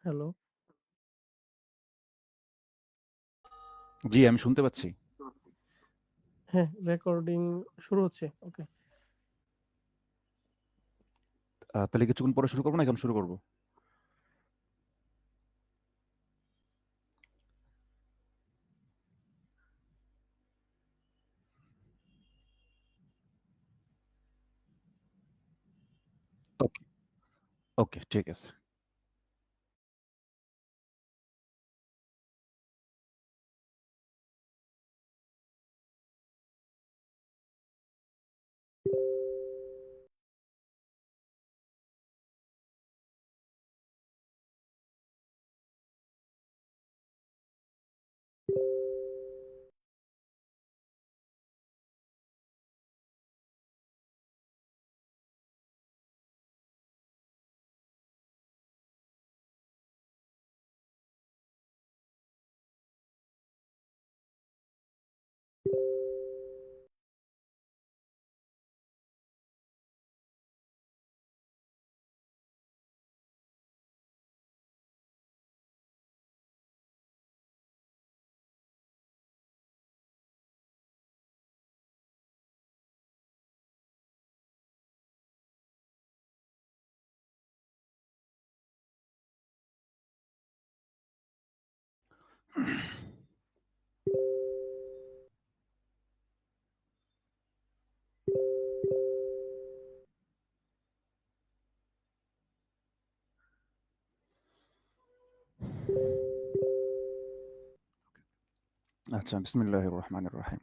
Hello. জি, আমি শুনতে পাচ্ছি। হ্যাঁ, রেকর্ডিং শুরু হচ্ছে। ওকে। তাহলে কিছুক্ষণ পরে শুরু করব না এখন শুরু করব? ওকে, ওকে ঠিক আছে। আচ্ছা, বিসমিল্লাহির রহমানির রহিম।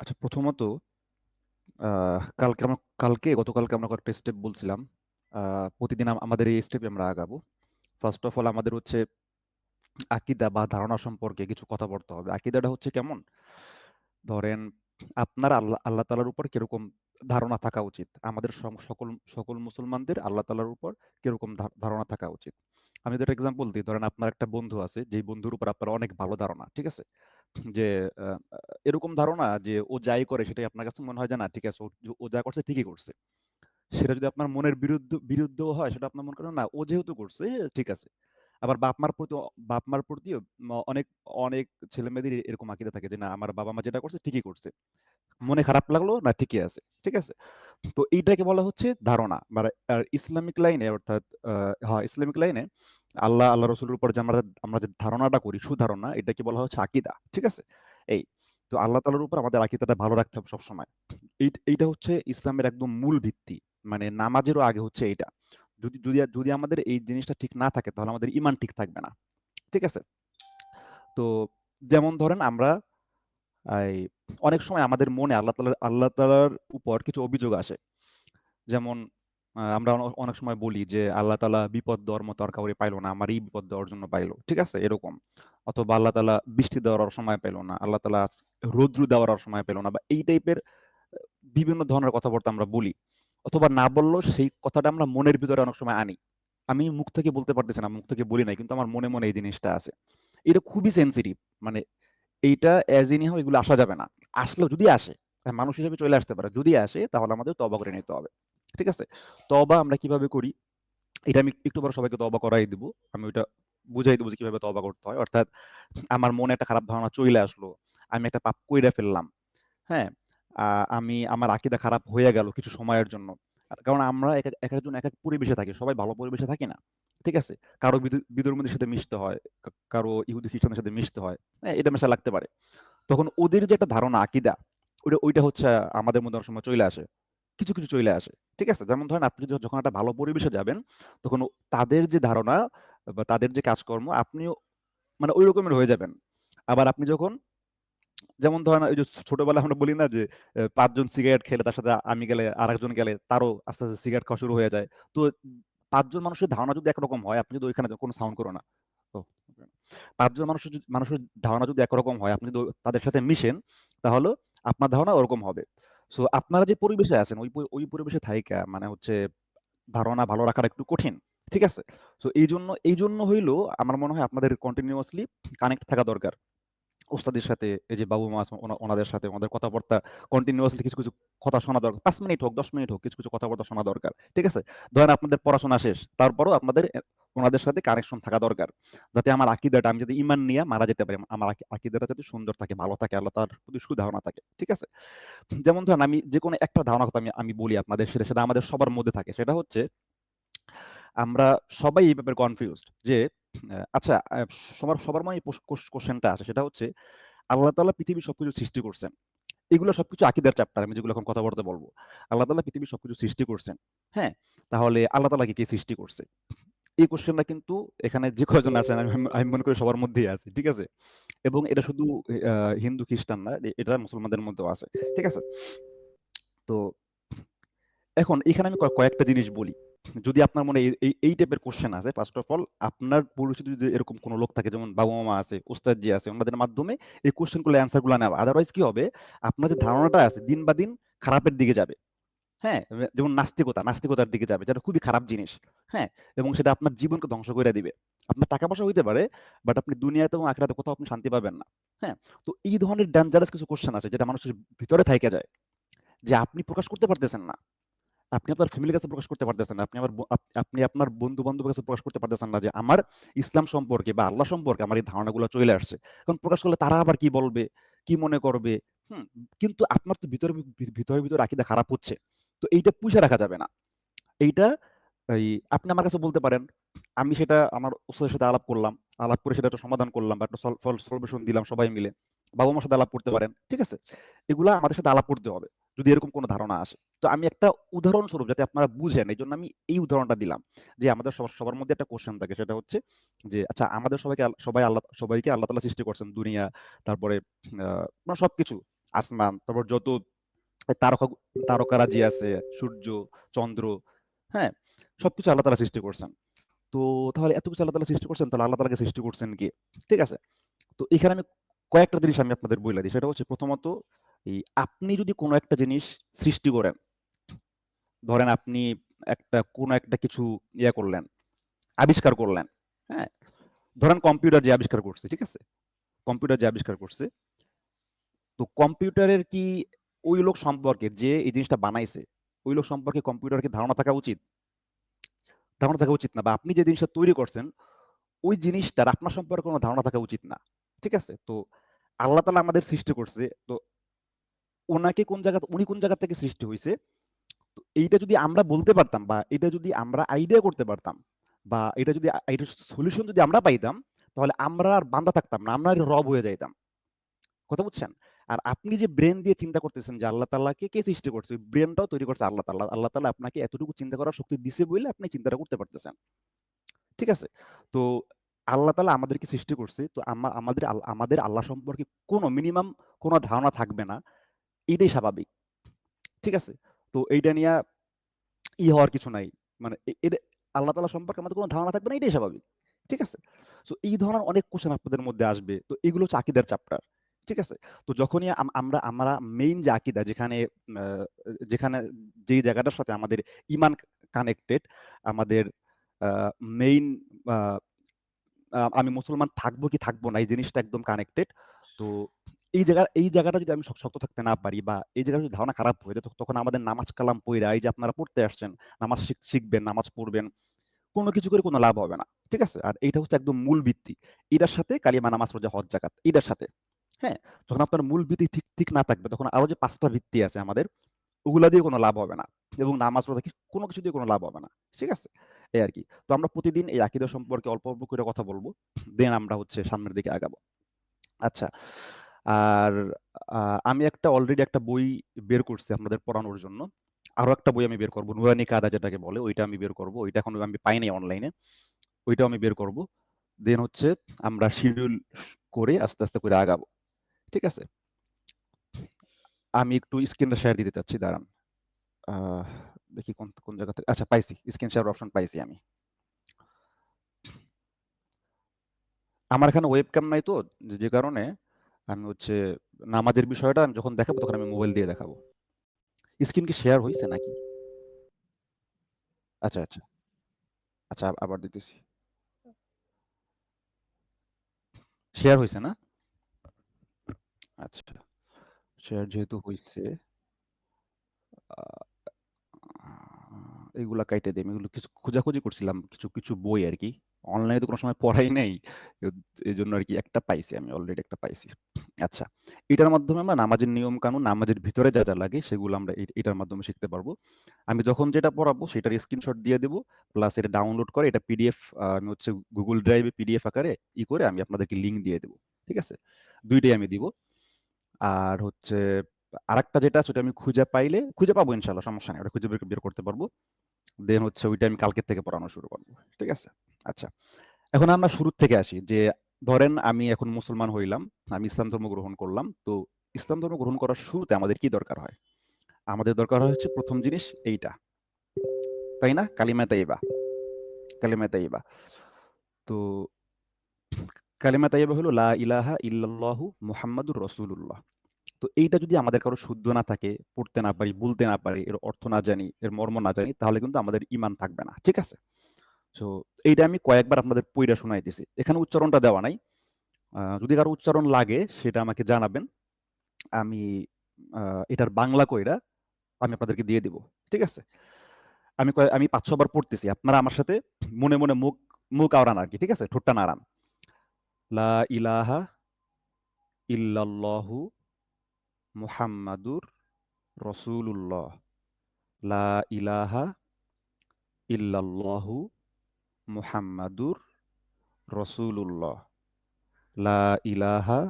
আচ্ছা, প্রথমত গতকালকে আমরা কয়েকটা স্টেপ বলছিলাম। প্রতিদিন আমাদের এই স্টেপে আমরা আগাবো। ফার্স্ট অফ অল আমাদের হচ্ছে আকীদা বা ধারণা সম্পর্কে কিছু কথা বলতে হবে। আকীদাটা হচ্ছে কেমন? ধরেন আপনার আল্লাহ তাআলার উপর কিরকম ধারণা থাকা উচিত? আমাদের সকল মুসলমানদের আল্লাহ তাআলার উপর কিরকম ধারণা থাকা উচিত? আমি যদি একটা এক্সাম্পল দিই, ধরেন আপনার একটা বন্ধু আছে, যেই বন্ধুর উপর আপনার অনেক ভালো ধারণা। ঠিক আছে? যে আ আ এরকম ধারণা যে ও যাই করে সেটাই আপনার কাছে মনে হয় যে না ঠিক আছে, ও যা করছে ঠিকই করছে। সেটা যদি আপনার মনের বিরুদ্ধও হয় সেটা আপনার মনে করেন না ও যেহেতু করছে ঠিক আছে। আবার বাপ-মার প্রতিও অনেক ছেলেমেয়েদের এরকম আকীদা থাকে যে না আমার বাবা-মা যেটা করছে ঠিকই করছে। মনে খারাপ লাগলো না ঠিকই আছে। ঠিক আছে? তো এইটাকে বলা হচ্ছে ধারণা। মানে আর ইসলামিক লাইনে অর্থাৎ ইসলামিক লাইনে আল্লাহ রাসূলের উপর যে আমরা যে ধারণাটা করি, সুধারণা এটাকে বলা হচ্ছে আকীদা। ঠিক আছে? এই। তো আল্লাহ তাআলার উপর আমাদের আকীদাটা ভালো রাখতে হবে সবসময়। এইটা হচ্ছে ইসলামের একদম মূল ভিত্তি। মানে নামাজেরও আগে হচ্ছে এইটা। যদি আমাদের এই জিনিসটা ঠিক না থাকে তাহলে আমাদের ঈমান ঠিক থাকবে না। ঠিক আছে? তো যেমন ধরেন আমরা এই অনেক সময় আমাদের মনে আল্লাহ তাআলার উপর কিছু অভিযোগ আসে। যেমন আমরা অনেক সময় বলি যে, "আল্লাহ তাআলা বিপদ দেওয়ার মতো আর কাউরে পাইল না। আমারই বিপদ দেওয়ার জন্য পাইল।" ঠিক আছে? এরকম। অথবা আল্লাহ তাআলা বৃষ্টি দেওয়ার আর সময় পেল না। আল্লাহ তাআলা রৌদ্র দেওয়ার আর সময় পেল না। বা এই টাইপের বিভিন্ন ধরনের কথাবার্তা আমরা বলি। অথবা না বললেও সেই কথাটা আমরা মনের ভিতরে অনেক সময় আনি। আমি মুখ থেকে বলতে পারতেছি না, মুখ থেকে বলি নাই। কিন্তু আমার মনে এই জিনিসটা আছে। এটা খুবই সেনসিটিভ। মানে এইটা অ্যাজ এনি হাউ এগুলো আসা যাবে না। আসলেও যদি আসে, মানুষ হিসেবে চলে আসতে পারে। যদি আসে তাহলে আমাদের তওবা করে নিতে হবে। ঠিক আছে? তওবা আমরা কিভাবে করি? এটা আমি একটু পরে সবাইকে তওবা করাই দিব। আমি ওইটা বুঝাই দিব যে কিভাবে তওবা করতে হয়। অর্থাৎ আমার মনে একটা খারাপ ধারণা চইলে আসলো। আমি একটা পাপ কইরা ফেললাম। হ্যাঁ? আ আমি আমার আকীদা খারাপ হয়ে গেল কিছু সময়ের জন্য। কারণ আমরা একেকজন একেক পরিবেশে থাকি। সবাই ভালো পরিবেশে থাকি না। ঠিক আছে? কারো বিধর্মীদের সাথে মিশতে হয়। কারো ইহুদি খ্রিস্টানদের সাথে মিশতে হয়। হ্যাঁ? এটা মেশা লাগতে পারে। তখন ওদের যে একটা ধারণা আকীদা, ওইটা হচ্ছে আমাদের মধ্যে অনেক সময় চইলে আসে। কিছু চইলে আসে। ঠিক আছে? যেমন ধরেন আপনি যখন একটা ভালো পরিবেশে যাবেন, তখন তাদের যে ধারণা বা তাদের যে কাজকর্ম আপনিও মানে ওই রকমের হয়ে যাবেন। আবার আপনি যখন যেমন ধরেন ওই যে ছোটবেলায় আমরা বলি না যে ৫ জন সিগারেট খেলে তার সাথে আমি গেলে আরেকজন গেলে তারও আস্তে সিগারেট খাওয়া শুরু হয়ে যায়। তো ৫ জন মানুষের ধারণা যদি একরকম হয়, আপনি যদি ওইখানে কোনো সাউন্ড করো না। ও ৫ জন মানুষের ধারণা যদি একরকম হয়, আপনি যদি তাদের সাথে মিশেন, তাহলে আপনার ধারণা ওরকম হবে। সো আপনারা যে পরিবেশে আছেন, ওই পরিবেশে থাইকা মানে হচ্ছে ধারণা ভালো রাখাটা একটু কঠিন। ঠিক আছে? সো এইজন্য হইলেও আমার মনে হয় আপনাদের কন্টিনিউয়াসলি কানেক্ট থাকা দরকার। ওস্তাদের সাথে এই যে বাবু মা আছে ওনাদের সাথে ওনাদের কথাবার্তা কন্টিনিউয়াসলি কিছু, কিছু কথা শোনা দরকার। ৫ মিনিট হোক, ১০ মিনিট হোক কিছু, কিছু কথাবার্তা শোনা দরকার। ঠিক আছে? ধরেন আপনাদের পড়াশোনা শেষ। তারপরেও আপনাদের ওনাদের সাথে কানেকশন থাকা দরকার। যাতে আমার আকীদাটা আমি যদি ঈমান নিয়ে মারা যেতে পারি, আমার আকীদাটা যাতে সুন্দর থাকে, ভালো থাকে, আল্লাহ তাআলার প্রতি সুধারণা থাকে। ঠিক আছে? যেমন ধরেন আমি যেকোনো একটা ধারণার কথা আমি বলি আপনাদের, সেটা আমাদের সবার মধ্যে থাকে। সেটা হচ্ছে আমরা সবাই এই ব্যাপারে কনফিউজড যে আচ্ছা সবার সবার মনে এই কোশ্চেনটা আসে, সেটা হচ্ছে আল্লাহ তাআলা পৃথিবীর সবকিছু সৃষ্টি করছেন। এগুলো সবকিছু আকীদার চ্যাপ্টার, আমি যেগুলো এখন কথাবার্তা বলব। আল্লাহ তাআলা পৃথিবীর সবকিছু সৃষ্টি করছেন। হ্যাঁ? তাহলে আল্লাহ তাআলাকে কে সৃষ্টি করছে? এই কোশ্চেনটা কিন্তু এখানে যে কয়জন আছেন আমি মনে করি সবার মধ্যেই আছে। ঠিক আছে? এবং এটা শুধু আ হিন্দু খ্রিস্টান না, এটা মুসলমানদের মধ্যেও আছে। ঠিক আছে? তো এখন এখানে আমি কয়েকটা জিনিস বলি। যদি আপনার মনে এই টাইপের কোয়েশ্চেন আসে, ফার্স্ট অফ অল আপনার পরিচিত যদি এরকম কোন লোক থাকে, যেমন বাবা-মা আছে, ওস্তাদজি আছে, ওনাদের মাধ্যমে এই কোয়েশ্চেন গুলো অ্যান্সার গুলা নেওয়া। আদারওয়াইজ কি হবে? আপনার যে ধারণাটা আছে দিন বা দিন খারাপের দিকে যাবে। হ্যাঁ? যেমন নাস্তিকতার দিকে যাবে। যেটা খুবই খারাপ জিনিস। হ্যাঁ? এবং সেটা আপনার জীবনকে ধ্বংস কইরা দিবে। আপনার টাকা-পয়সা হইতে পারে, বাট আপনি দুনিয়াতে এবং আখিরাতে কোথাও আপনি শান্তি পাবেন না। হ্যাঁ? তো এই ধরনের ডেঞ্জারাস কিছু কোয়েশ্চেন আছে যেটা মানুষের ভিতরে থাইকা যায়। যে আপনি প্রকাশ করতে পারতেছেন না। আপনি আপনার ফ্যামিলির কাছে প্রকাশ করতে পারতেছেন না। আপনি আপনার বন্ধু-বান্ধবের কাছে প্রকাশ করতে পারতেছেন না যে আমার ইসলাম সম্পর্কে বা আল্লাহ সম্পর্কে আমার এই ধারণাগুলো চলে আসছে। কারণ প্রকাশ করলে তারা আবার কি বলবে? কি মনে করবে? হুম? কিন্তু আপনার তো ভিতরে আকীদা খারাপ হচ্ছে। তো এইটা পুষে রাখা যাবে না। এইটা এই আপনি আমার কাছে বলতে পারেন। আমি সেটা আমার উস্তাদের সাথে আলাপ করলাম। আলাপ করে সেটা একটা সমাধান করলাম বা একটা সলিউশন দিলাম সবাই মিলে। বাবা-মার সাথে আলাপ করতে পারেন। ঠিক আছে? এগুলা আমাদের সাথে আলাপ করতে হবে। যদি এরকম কোন ধারণা আসে। তো আমি একটা উদাহরণস্বরূপ যাতে আপনারা বুঝেন, এইজন্য আমি এই উদাহরণটা দিলাম। যে আমাদের সবার মধ্যে একটা কোয়েশ্চেন থাকে, সেটা হচ্ছে যে আচ্ছা আমাদের সবাইকে আল্লাহ তাআলা সৃষ্টি করছেন। দুনিয়া, তারপরে মানে সবকিছু। আসমান, তারপর যত তারকা তারকারাজি আছে, সূর্য, চন্দ্র, হ্যাঁ? সবকিছু আল্লাহ তাআলা সৃষ্টি করছেন। তো তাহলে এত কিছু আল্লাহ তাআলা সৃষ্টি করছেন, তাহলে আল্লাহ তাআলাকে সৃষ্টি করছেন কে? ঠিক আছে? তো এখানে আমি কয়েকটা জিনিস আমি আপনাদের বইলা দিই। সেটা হচ্ছে প্রথমত আপনি যদি কোন একটা জিনিস সৃষ্টি করেন, ধরেন আপনি কোন একটা কিছু করলেন, আবিষ্কার করলেন, হ্যাঁ? ধরেন কম্পিউটার যে আবিষ্কার করছে, ঠিক আছে? কম্পিউটার যে আবিষ্কার করছে, তো কম্পিউটারের কি ওই লোক সম্পর্কে যে এই জিনিসটা বানাইছে, ওই লোক সম্পর্কে কম্পিউটারের কি ধারণা থাকা উচিত? ধারণা থাকা উচিত না। বা আপনি যে জিনিসটা তৈরি করছেন, ওই জিনিসটার আপনার সম্পর্কে কোন ধারণা থাকা উচিত না। ঠিক আছে? তো আল্লাহ তাআলা আমাদের সৃষ্টি করছে। তো উনি কোন জায়গা থেকে সৃষ্টি হইছে, তো এইটা যদি আমরা বলতে পারতাম বা এটা যদি আমরা আইডিয়া করতে পারতাম বা এটার সলিউশন যদি আমরা পাইতাম, তাহলে আমরা আর বান্দা থাকতাম না। আমরা আর রব হয়ে যাইতাম। কথা বুঝছেন? আর আপনি যে ব্রেন দিয়ে চিন্তা করতেছেন যে আল্লাহ তাআলাকে কে সৃষ্টি করছে? ওই ব্রেনটাও তৈরি করছে আল্লাহ তাআলা। আল্লাহ তাআলা আপনাকে এতটুকু চিন্তা করার শক্তি দিছে বইলে আপনি চিন্তাটা করতে পারতেছেন। ঠিক আছে? তো আল্লাহ তাআলা আমাদেরকে সৃষ্টি করছে। তো আমাদের আল্লাহ সম্পর্কে মিনিমাম কোন ধারণা থাকবে না। এটাই স্বাভাবিক। ঠিক আছে? তো এইটা নিয়া হওয়ার কিছু নাই। মানে এটা আল্লাহ তাআলা সম্পর্কে আমাদের কোন ধারণা থাকবে না, এটাই স্বাভাবিক। ঠিক আছে? সো এই ধরনের অনেক কোয়েশ্চেন আপনাদের মধ্যে আসবে। তো এগুলো হচ্ছে আকীদার চ্যাপ্টার। ঠিক আছে? তো যখনই আমরা মেইন যে আকীদা আ যেখানে যেই জায়গাটার সাথে আমাদের ঈমান কানেক্টেড, আমাদের আ মেইন আ আমি মুসলমান থাকবো কি থাকবো না এই জিনিসটা একদম কানেক্টেড। তো এই জায়গাটা যদি আমি শক্ত থাকতে না পারি বা এই জায়গায় যদি ধারণা খারাপ হয়ে যায়, তখন আমাদের নামাজ কালাম পইড়া এই যে আপনারা পড়তে আসছেন, নামাজ শিখবেন, নামাজ পড়বেন, কোন কিছু করে কোন লাভ হবে না। ঠিক আছে? আর এইটা হচ্ছে একদম মূল ভিত্তি। এটার সাথে কালিমা, নামাজ, রোজা, হজ, যাকাত এটার সাথে। হ্যাঁ? যখন আপনার মূল ভিত্তি ঠিক না থাকবে, তখন আরো যে ৫ টা ভিত্তি আছে আমাদের, ওগুলা দিয়ে কোন লাভ হবে না। এবং নামাজ, রোজা কোন কিছু দিয়ে কোন লাভ হবে না। ঠিক আছে? এই আরকি। তো আমরা প্রতিদিন এই আকীদা সম্পর্কে অল্প, অল্প করে কথা বলব। দেন আমরা হচ্ছে সামনের দিকে আগাবো। আচ্ছা। আর আ আমি অলরেডি একটা বই বের করছি আপনাদের পড়ানোর জন্য। আরো একটা বই আমি বের করব। নুরানি কায়দা যেটাকে বলে, ওইটা আমি বের করব। ওইটা এখনো আমি পাই নাই অনলাইনে। ওইটাও আমি বের করব। দেন হচ্ছে আমরা শিডিউল করে আস্তে, আস্তে করে আগাবো। ঠিক আছে? আমি একটু স্ক্রিনটা শেয়ার দিতে চাচ্ছি, দাঁড়ান। আহ দেখি কোন জায়গা থেকে, আচ্ছা পাইছি। স্ক্রিন শেয়ার অপশন পাইছি আমি। আমার এখানে ওয়েবক্যাম নাই তো, যে কারণে আমি হচ্ছে নামাজের বিষয়টা আমি যখন দেখাবো তখন আমি মোবাইল দিয়ে দেখাবো। স্ক্রিন কি শেয়ার হইছে নাকি? আচ্ছা, আচ্ছা। আচ্ছা আবার দিতেছি। শেয়ার হইছে না? আচ্ছা, শেয়ার যেহেতু হইছে, আ এগুলা কাইটা দেই। আমি এগুলো কিছু খোঁজাখুঁজি করছিলাম। কিছু বই আরকি। অনলাইনে তো কোনো সময় পড়াই নাই। এদ এজন্য আরকি একটা পাইছি আমি, অলরেডি একটা পাইছি। আচ্ছা। এটার মাধ্যমে আমরা নামাজের নিয়ম-কানুন, নামাজের ভিতরে যা লাগে সেগুলো আমরা এটার মাধ্যমে শিখতে পারবো। আমি যখন যেটা পড়াবো সেটার স্ক্রিনশট দিয়ে দেব। প্লাস এটা ডাউনলোড করে এটা পিডিএফ, আমি হচ্ছে Google Drive-এ পিডিএফ আকারে করে আমি আপনাদেরকে লিংক দিয়ে দেব। ঠিক আছে? ২ টাই আমি দিব। আর হচ্ছে আরেকটা যেটা আছে ওটা আমি খুঁজে পাবো ইনশাআল্লাহ, সমস্যা নাই। ওটা খুঁজে বের করতে পারবো। দেন হচ্ছে ওইটা আমি কালকের থেকে পড়ানো শুরু করব। ঠিক আছে? আচ্ছা। এখন আমরা শুরুর থেকে আসি যে ধরেন আমি এখন মুসলমান হইলাম, আমি ইসলাম ধর্ম গ্রহণ করলাম। তো ইসলাম ধর্ম গ্রহণ করার শুরুতে আমাদের কি দরকার হয়? আমাদের দরকার হয় হচ্ছে ১ম জিনিস এইটা। তাই না? কালিমা তাইয়্যিবা। কালিমা তাইয়্যিবা। তো কালিমা তাইয়্যিবা হলো লা ইলাহা ইল্লাল্লাহু মুহাম্মাদুর রাসূলুল্লাহ। তো এইটা যদি আমাদের কারো শুদ্ধ না থাকে, পড়তে না পারি, বলতে না পারি, এর অর্থ না জানি, এর মর্ম না জানি, তাহলে কিন্তু আমাদের ঈমান থাকবে না। ঠিক আছে? সো এইটা আমি কয়েকবার আপনাদের পইড়া শুনাইতেছি। এখানে উচ্চারণটা দেওয়া নাই। যদি কারো উচ্চারণ লাগে সেটা আমাকে জানাবেন। আমি আ এটার বাংলা কইরা আমি আপনাদেরকে দিয়ে দিব। ঠিক আছে? আমি ৫-৬ বার পড়তেছি। আপনারা আমার সাথে মনে মুখ আওড়ান আরকি। ঠিক আছে? ঠোঁটটা নাড়ান। লা ইলাহা ইল্লাল্লাহু মুহাম্মাদুর রাসূলুল্লাহ। লা ইলাহা ইল্লাল্লাহু মুহাম্মাদুর রাসূলুল্লাহ। লা ইলাহা,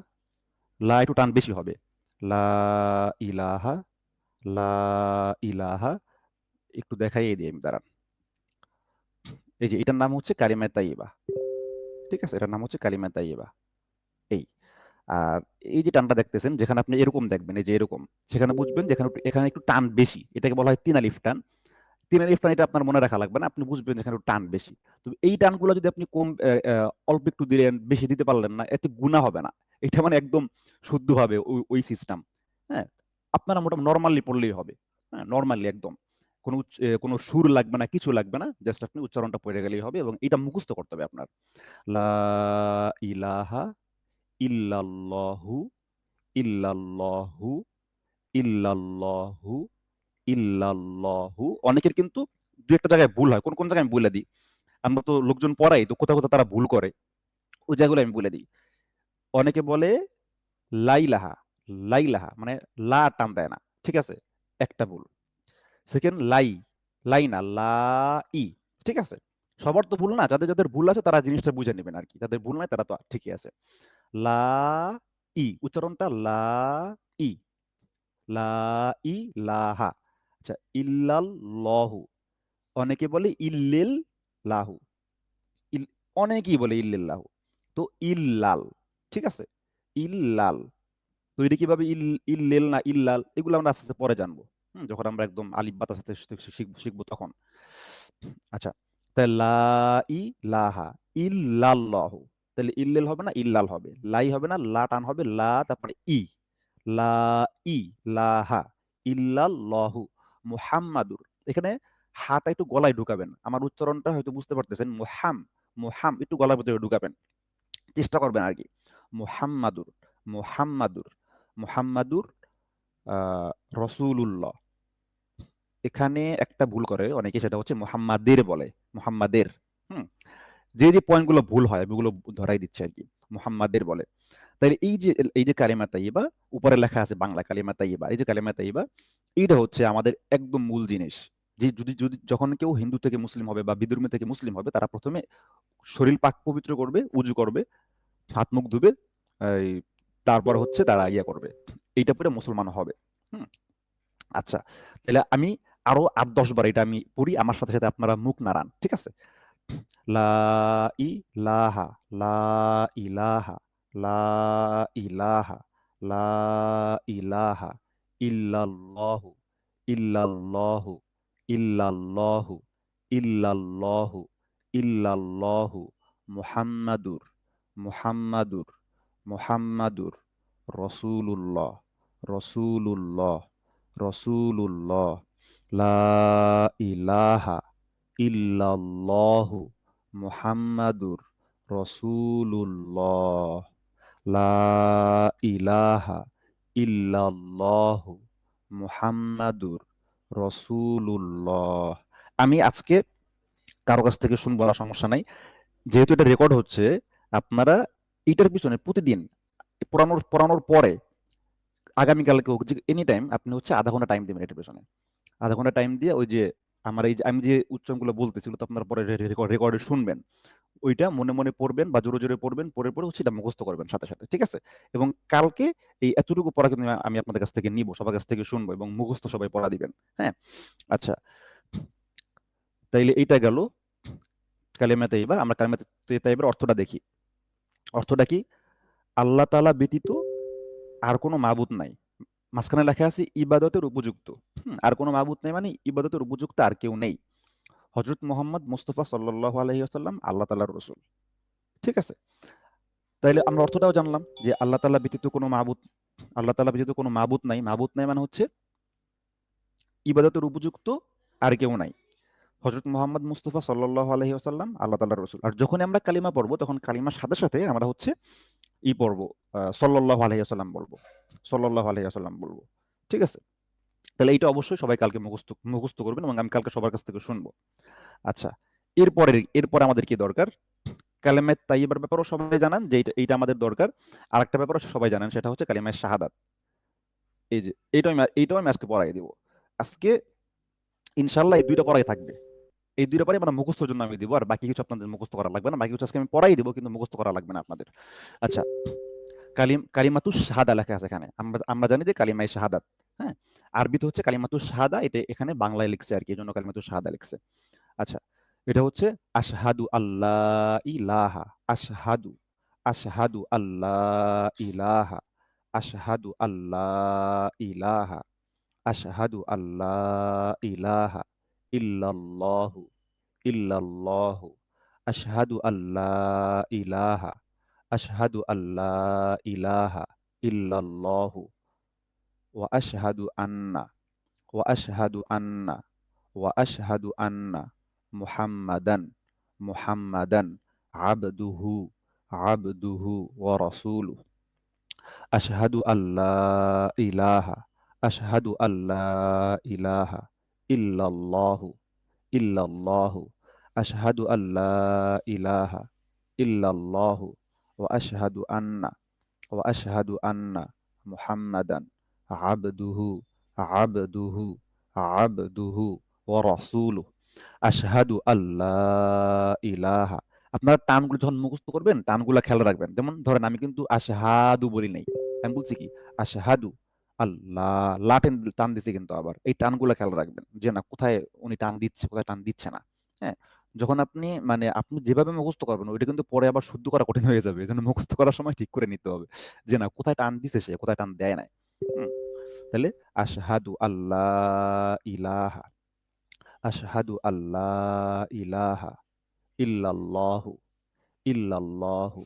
লা একটু টান বেশি হবে। লা ইলাহা, লা ইলাহা, একটু দেখাইয়ে দিই আমি, দাঁড়ান। এই যে এটার নাম হচ্ছে কালিমায়ে তাইয়্যিবা। ঠিক আছে? এটার নাম হচ্ছে কালিমায়ে তাইয়্যিবা। এই। আর এই যে টানটা দেখতেছেন, যেখানে আপনি এরকম দেখবেন, এই যে এরকম, সেখানে বুঝবেন যে এখানে একটু টান বেশি। এটাকে বলা হয় ৩ আলিফ টান। ৩ আলিফ টান, এটা আপনার মনে রাখা লাগবে না। আপনি বুঝবেন যে এখানে একটু টান বেশি। তো এই টানগুলো যদি আপনি কম অল্প একটু দিলেন, বেশি দিতে পারলেন না, এতে গুনাহ হবে না। এটা মানে একদম শুদ্ধভাবে ওই সিস্টেম। হ্যাঁ? আপনারা মোটামুটি নরমালি পড়লেই হবে। হ্যাঁ? নরমালি একদম। কোনো সুর লাগবে না, কিছু লাগবে না। জাস্ট আপনি উচ্চারণটা পড়ে গেলেই হবে এবং এটা মুখস্থ করতে হবে আপনার। লা ইলাহা ইল্লাল্লাহু ইল্লাল্লাহু ইল্লাল্লাহু ইল্লাল্লাহু। অনেকের কিন্তু ২-১ টা জায়গায় ভুল হয়। কোন জায়গায় আমি বইলা দিই। আমরা তো লোকজন পড়াই, তো কোথাও তারা ভুল করে। ওই জায়গাগুলো আমি বলে দিই। অনেকে বলে লাইলাহা, লাইলাহা মানে লা টান দেয় না। ঠিক আছে? একটা ভুল। সেকেন্ড লাই না, লাই। ঠিক আছে? সবার তো ভুল না। যাদের ভুল আছে তারা জিনিসটা বুঝে নিবেন আরকি। যাদের ভুল নাই তারা তো ঠিকই আছে। লা উচ্চারণটা লা ই, লা ইলাহা। আচ্ছা, ইল্লাল্লাহু। অনেকে বলে ইল্লিল লাহু। ইল অনেকেই বলে ইল্লিল্লাহু। তো ইল্লাল। ঠিক আছে? ইল্লাল। তো এটা কিভাবে ইল্লেল না ইল্লাল, এগুলো আমরা আস্তে পরে জানবো। যখন আমরা একদম আলিফ বাতার সাথে শিখবো তখন। আচ্ছা। তাহলে লা ইলাহা ইল্লাল্লাহু। তাহলে ইল্লেল হবে না, ইল্লাল হবে। লাই হবে না, লা টান হবে, লা তারপরে ই। লা ইলাহা ইল্লাল্লাহু মুহাম্মাদুর। এখানে হাটা একটু গলায় ঢুকাবেন। আমার উচ্চারণটা হয়তো বুঝতে পারতেছেন। একটু গলার ভিতরে ঢুকাবেন। চেষ্টা করবেন আরকি। মুহাম্মাদুর, মুহাম্মাদুর, মুহাম্মাদুর আ রাসূলুল্লাহ। এখানে একটা ভুল করে অনেকে, সেটা হচ্ছে মুহাম্মাদের বলে। মুহাম্মাদের। হুম? যে পয়েন্টগুলো ভুল হয় আমি ওগুলো ধরাই দিচ্ছি আরকি। মুহাম্মাদের বলে। তাইলে এই যে কালিমা তাইয়্যিবা, উপরে লেখা আছে বাংলা কালিমা তাইয়্যিবা। এই যে কালিমা তাইয়্যিবা, এইটা হচ্ছে আমাদের একদম মূল জিনিস। যে যখন কেউ হিন্দু থেকে মুসলিম হবে বা বিধর্মী থেকে মুসলিম হবে, তারা ১ম এ শরীর পাক পবিত্র করবে, উযু করবে, হাত মুখ ধুবে, এই তারপর হচ্ছে তারা করবে। এইটা পড়ে মুসলমান হবে। হুম? আচ্ছা। তাইলে আমি আরো ৮-১০ বার এটা আমি পড়ি। আমার সাথে আপনারা মুখ নাড়ান। ঠিক আছে? লা ইলাহা, লা ইলাহা, লা ইলাহা, লা ইলাহা ইল্লাল্লাহু, ইল্লাল্লাহু, ইল্লাল্লাহু, ইল্লাল্লাহু, ইল্লাল্লাহু মুহাম্মাদুর, মুহাম্মাদুর, মুহাম্মাদুর রাসূলুল্লাহ, রাসূলুল্লাহ, রাসূলুল্লাহ। লা ইলাহা ইল্লাল্লাহু মুহাম্মাদুর রাসূলুল্লাহ। লা ইলাহা ইল্লাল্লাহু মুহাম্মাদুর রাসূলুল্লাহ। আমি আজকে কারো কাছ থেকে শুনবো না, সমস্যা নাই। যেহেতু এটা রেকর্ড হচ্ছে, আপনারা এইটার পিছনে প্রতিদিন পড়ানোর পড়ানোর পরে আগামীকালকে হোক, যে এনি টাইম আপনি হচ্ছে আধা ঘন্টা টাইম দেবেন এটার পেছনে। আধা ঘন্টা টাইম দিয়ে ওই যে আমার এই যে আমি যে উচ্চারণগুলো বলতেছি ওগুলো তো আপনার পরে রেকর্ডে শুনবেন, ওইটা মনে মনে পড়বেন বা জোরে জোরে পড়বেন, পড়ে পড়ে হচ্ছে এটা মুখস্থ করবেন সাথে সাথে, ঠিক আছে? এবং কালকে এই এতটুকু পড়া কিন্তু আমি আপনাদের কাছ থেকে নিব, সবার কাছ থেকে শুনবো এবং মুখস্থ সবাই পড়া দিবেন। হ্যাঁ, আচ্ছা, তাইলে এইটা গেল কালিমা তাইয়্যিবা। আমরা কালিমা তাইয়্যিবার অর্থটা দেখি। অর্থটা কি? আল্লাহ তাআলা ব্যতীত আর কোনো মাবুদ নাই। মাঝখানে লেখা আছে ইবাদতের উপযুক্ত। আর কোনো মাবুদ নেই মানে ইবাদতের উপযুক্ত আর কেউ নেই। হযরত মুহাম্মদ মুস্তাফা সাল্লাল্লাহু আলাইহি ওয়াসাল্লাম আল্লাহ তাআলার রাসূল। ঠিক আছে? তাইলে আমরা অর্থটাও জানলাম যে আল্লাহ তাআলা ব্যতীত কোনো মাবুদ নাই। মাবুদ নাই মানে হচ্ছে ইবাদতের উপযুক্ত আর কেউ নাই। হযরত মুহাম্মদ মুস্তাফা সাল্লাল্লাহু আলাইহি ওয়াসাল্লাম আল্লাহ তাআলার রাসূল। আর যখনই আমরা কালিমা পড়ব তখন কালিমার সাথে সাথে আমরা হচ্ছে পড়ব, সাল্লাল্লাহু আলাইহি ওয়াসাল্লাম বলব। সাল্লাল্লাহু আলাইহি ওয়াসাল্লাম বলব। ঠিক আছে? তাহলে এইটা অবশ্যই সবাই কালকে মুখস্থ করবেন এবং আমি কালকে সবার কাছ থেকে শুনবো। আচ্ছা, এরপরে আমাদের কি দরকার? কালেমায়ে তাইয়্যিবার ব্যাপারেও সবাই জানান যে এইটা আমাদের দরকার। আরেকটা ব্যাপারও সবাই জানেন, সেটা হচ্ছে কালিমায়ে শাহাদাত। এই যে এইটাও আমি আজকে পড়াই দিব। আজকে ইনশাআল্লাহ এই ২ টা পড়াই থাকবে। এই ২ টা পড়াই আমরা মুখস্থর জন্য আমি দিব। আর বাকি কিছু আপনাদের মুখস্থ করা লাগবে না। বাকি কিছু আজকে আমি পড়াই দিব কিন্তু মুখস্থ করা লাগবে না আপনাদের। আচ্ছা, কালিমাতুশ শাহাদা লেখা আছে এখানে। আমরা আমরা জানি যে কালিমায়ে শাহাদাত, হ্যাঁ? আরবিতে হচ্ছে কালিমাতুশ শাহাদা, এটা এখানে বাংলায় লিখছে আরকি। এজন্য কালিমাতুশ শাহাদা লিখছে। আচ্ছা, এটা হচ্ছে আশহাদু আল্লাহ ইলাহা, আশহাদু, আশহাদু আল্লাহ ইলাহা, আশহাদু আল্লাহ ইলাহা, আশহাদু আল্লাহ ইলাহা ইল্লাল্লাহু, ইল্লাল্লাহু, আশহাদু আল্লাহ ইলাহা, আশহাদু আল্লাহ ইলাহা ইল্লাল্লাহু, ওয়া আশহাদু আন্না, ওয়া আশহাদু আন্না, ওয়া আশহাদু আন্না মুহাম্মাদান, মুহাম্মাদান আবদুহু, আবদুহু ওয়া রাসূলুহু। আশহাদু আল্লাহ ইলাহা, আশহাদু আল্লাহ ইলাহা ইল্লাল্লাহু, ইল্লাল্লাহু, আশহাদু আল্লাহ ইলাহা ইল্লাল্লাহু, ওয়া আশহাদু আন্না, ওয়া আশহাদু আন্না মুহাম্মাদান আবদুহু, আবদুহু, আবদুহু ওয়া রাসূলুহু। আশহাদু আল্লাহ ইলাহা। আপনারা টানগুলো যখন মুখস্থ করবেন টানগুলা খেয়াল রাখবেন। যেমন ধরেন আমি কিন্তু আশহাদু বলি নাই। আমি বলছি কি আশহাদু আল্লাহ, টান দিছি কিন্তু আবার। এই টানগুলা খেয়াল রাখবেন যে না কোথায় উনি টান দিচ্ছে, কোথায় টান দিচ্ছে না। হ্যাঁ? যখন আপনি যেভাবে মুখস্থ করবেন ওইটা কিন্তু পরে আবার শুদ্ধ করা কঠিন হয়ে যাবে। এজন্য মুখস্থ করার সময় ঠিক করে নিতে হবে। যে না কোথায় টান দিছে সে, কোথায় টান দেয় নাই। হুম? তাহলে আশহাদু আল্লাহ ইলাহা, আশহাদু আল্লাহ ইলাহা ইল্লাল্লাহু, ইল্লাল্লাহু,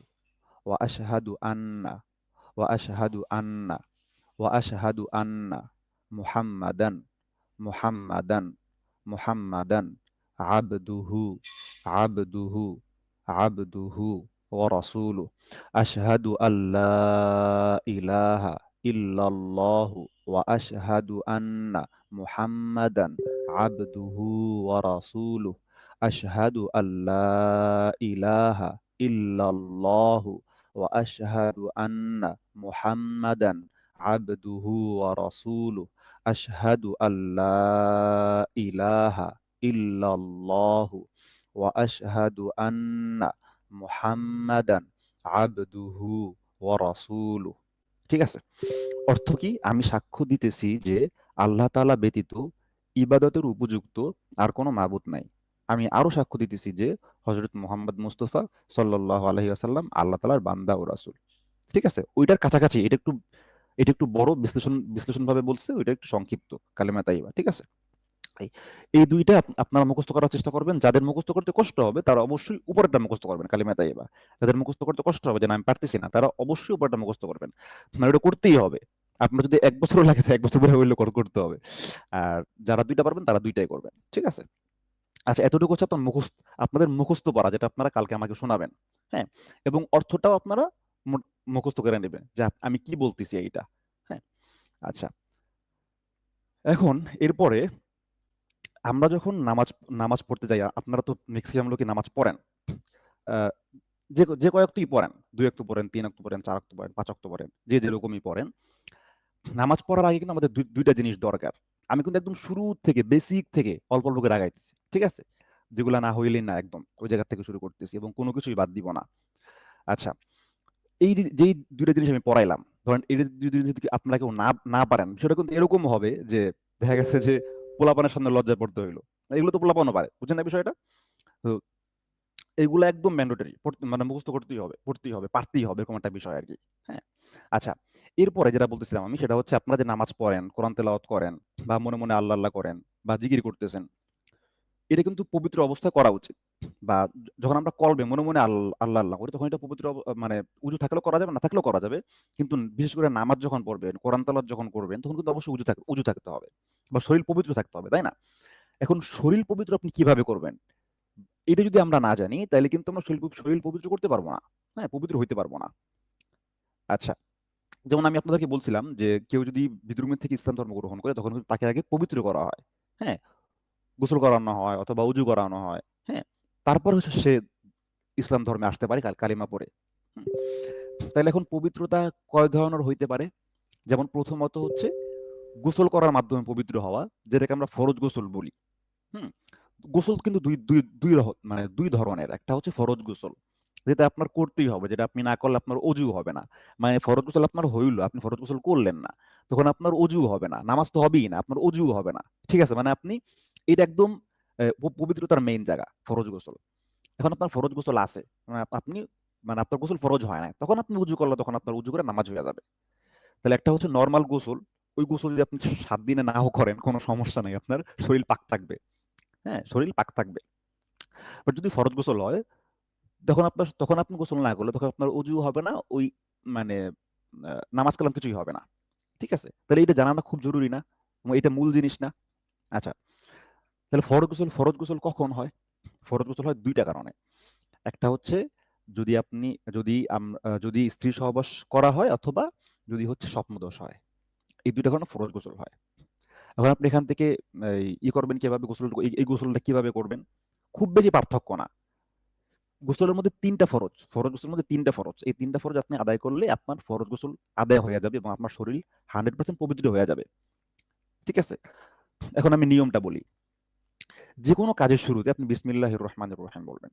ওয়া আশহাদু আন্না, ওয়া আশহাদু আন্না, ওয়া আশহাদু আন্না মুহাম্মাদান, মুহাম্মাদান, মুহাম্মাদান আবদুহু, আবদুহু, আবদুহু ওয়া রাসূলুহু। আশহাদু আল্লা ইলাহা ইল্লাল্লাহু ওয়া আশহাদু আন্না মুহাম্মাদান আবদুহু ওয়া রাসূলুহু। আশহাদু আল্লা ইলাহা ইল্লাল্লাহু ওয়া আশহাদু আন্না মুহাম্মাদান আবদুহু ওয়া রাসূলুহু। আশহাদু আল্লা ইলাহা ইল্লাল্লাহু ওয়া আশহাদু আন্না মুহাম্মাদান আবদুহু ওয়া রাসূলুহু। ঠিক আছে? অর্থ কি? আমি সাক্ষ্য দিতেছি যে আল্লাহ তাআলা ব্যতীত ইবাদতের উপযুক্ত আর কোনো মাবুদ নাই। আমি আরো সাক্ষ্য দিতেছি যে হযরত মুহাম্মদ মুস্তাফা সাল্লাল্লাহু আলাইহি ওয়াসাল্লাম আল্লাহ তাআলার বান্দা ও রাসূল। ঠিক আছে? ওইটার কাছাকাছি, এটা একটু বড় বিশ্লেষণভাবে বলছে, ওইটা একটু সংক্ষিপ্ত কালেমা তাইয়্যিবা। ঠিক আছে? এই এই ২ টা আপনারা মুখস্থ করার চেষ্টা করবেন। যাদের মুখস্থ করতে কষ্ট হবে তারা অবশ্যই উপরেরটা মুখস্থ করবেন কালিমা তাইয়্যিবা। যাদের মুখস্থ করতে কষ্ট হবে যে না আমি পারতেছি না, তারা অবশ্যই উপরেরটা মুখস্থ করবেন। মানে ওটা করতেই হবে। আপনার যদি ১ বছরও লাগে তো ১ বছর পরে হইলেও করতে হবে। আর যারা ২ টা পারবেন তারা ২ টাই করবেন। ঠিক আছে? আচ্ছা, এতটুকু হচ্ছে আপনাদের মুখস্থ পড়া, যেটা আপনারা কালকে আমাকে শোনাবেন। হ্যাঁ? এবং অর্থটাও আপনারা মুখস্থ করে নেবেন যে আমি কি বলতেছি এইটা। হ্যাঁ? আচ্ছা, এখন এরপরে আমরা যখন নামাজ নামাজ পড়তে যাই, আপনারা তো ম্যাক্সিমাম লোকই নামাজ পড়েন। আহ, যে কয়েকটি পড়েন, 2 ওয়াক্ত পড়েন, 3 ওয়াক্ত পড়েন, 4 ওয়াক্ত পড়েন, 5 ওয়াক্ত পড়েন, যে যেরকমই পড়েন। নামাজ পড়ার আগে কিন্তু আমাদের দুইটা জিনিস দরকার। আমি কিন্তু একদম শুরু থেকে বেসিক থেকে অল্প অল্প করে আগাইতেছি, ঠিক আছে? যেগুলা না হইলেই না, একদম ওই জায়গা থেকে শুরু করতেছি এবং কোনো কিছুই বাদ দিব না। আচ্ছা, এই যে যেই দুইটা জিনিস আমি পড়াইলাম, ধরেন এই দুই জিনিস যদি আপনারা কেউ না না পারেন, বিষয়টা কিন্তু এরকম হবে যে দেখা গেছে যে পোলাপানের সামনে লজ্জায় পড়তে হইলো। এগুলো তো পোলাপানও পারে, বুঝছেন না বিষয়টা? তো এগুলো একদম ম্যান্ডেটরি, মানে মুখস্থ করতেই হবে, পড়তেই হবে, পারতেই হবে, এরকম একটা বিষয় আর কি। হ্যাঁ, আচ্ছা, এরপরে যেটা বলতেছিলাম আমি, সেটা হচ্ছে আপনারা যে নামাজ পড়েন, কোরআন তেলাওয়াত করেন, বা মনে মনে আল্লাহ আল্লাহ করেন, বা জিকির করতেছেন, এটা কিন্তু পবিত্র অবস্থায় করা উচিত। বা যখন আমরা কলবে মনে মনে আল্লাহ আল্লাহ করি, তখন এটা পবিত্র মানে উজু থাকলেও করা যাবে, না থাকলেও করা যাবে। কিন্তু বিশেষ করে নামাজ যখন পড়বেন, কোরআন তেলাওয়াত যখন করবেন, তখন কিন্তু অবশ্যই উজু থাকতে হবে, বা শরীর পবিত্র থাকতে হবে, তাই না? এখন শরীর পবিত্র আপনি কিভাবে করবেন, এটা যদি আমরা না জানি, তাহলে কিন্তু আমরা শরীর পবিত্র করতে পারবো না। হ্যাঁ, পবিত্র হইতে পারবো না। আচ্ছা, যেমন আমি আপনাদেরকে বলছিলাম যে কেউ যদি বিদ্রোহী থেকে ইসলাম ধর্ম গ্রহণ করে, তখন কিন্তু তাকে আগে পবিত্র করা হয়। হ্যাঁ, গোসল করানো হয় অথবা উজু করানো হয়। হ্যাঁ, তারপর হচ্ছে সে ইসলাম ধর্মে আসতে পারে কালিমা পড়ে। হুম, তাহলে এখন পবিত্রতা কয় ধরনের হইতে পারে? যেমন প্রথমত হচ্ছে গোসল করার মাধ্যমে পবিত্র হওয়া, যেটাকে আমরা ফরজ গোসল বলি। হুম, গোসল কিন্তু মানে দুই ধরনের। একটা হচ্ছে ফরজ গোসল, যেটা আপনার করতেই হবে, যেটা আপনি না করলে আপনার অজু হবে না। মানে ফরজ গোসল আপনার হইলো, আপনি ফরজ গোসল করলেন না, তখন আপনার অজু হবে না, নামাজ তো হবেই না, আপনার অজু হবে না। ঠিক আছে, মানে আপনি এটা একদম পবিত্রতার মেইন জায়গা ফরজ গোসল। এখন আপনার ফরজ গোসল আছে, মানে আপনি, মানে আপনার গোসল ফরজ হয় না, তখন আপনি উজু করলে তখন আপনার উজু করে নামাজ হয়ে যাবে। তাহলে একটা হচ্ছে নর্মাল গোসল, ওই গোসল যদি আপনি 7 দিনে নাও করেন কোনো সমস্যা নেই, আপনার শরীর পাক থাকবে। হ্যাঁ, শরীর পাক থাকবে। বাট যদি ফরজ গোসল হয়, তখন আপনি গোসল না করলে তখন আপনার অজু হবে না, ওই মানে নামাজ কালাম কিছুই হবে না। ঠিক আছে, তাহলে এটা জানাটা খুব জরুরি না? এবং এটা মূল জিনিস না? আচ্ছা, তাহলে ফরজ গোসল কখন হয়? ফরজ গোসল হয় দুইটা কারণে। একটা হচ্ছে যদি আপনি যদি স্ত্রী সহবাস করা হয়, অথবা যদি হচ্ছে স্বপ্নদোষ হয়, এই দুইটা কারণে ফরজ গোসল হয়। এখন আপনি এখান থেকে করবেন কিভাবে, এই গোসলটা কিভাবে করবেন? খুব বেশি পার্থক্য না। গোসলের মধ্যে ৩টা ফরজ, ফরজ গোসলের মধ্যে ৩টা ফরজ। এই ৩টা ফরজ আপনি আদায় করলে আপনার ফরজ গোসল আদায় হয়ে যাবে এবং আপনার শরীর 100% পবিত্র হয়ে যাবে। ঠিক আছে? এখন আমি নিয়মটা বলি। যেকোনো কাজের শুরুতে আপনি বিসমিল্লাহির রহমানির রহিম বলবেন।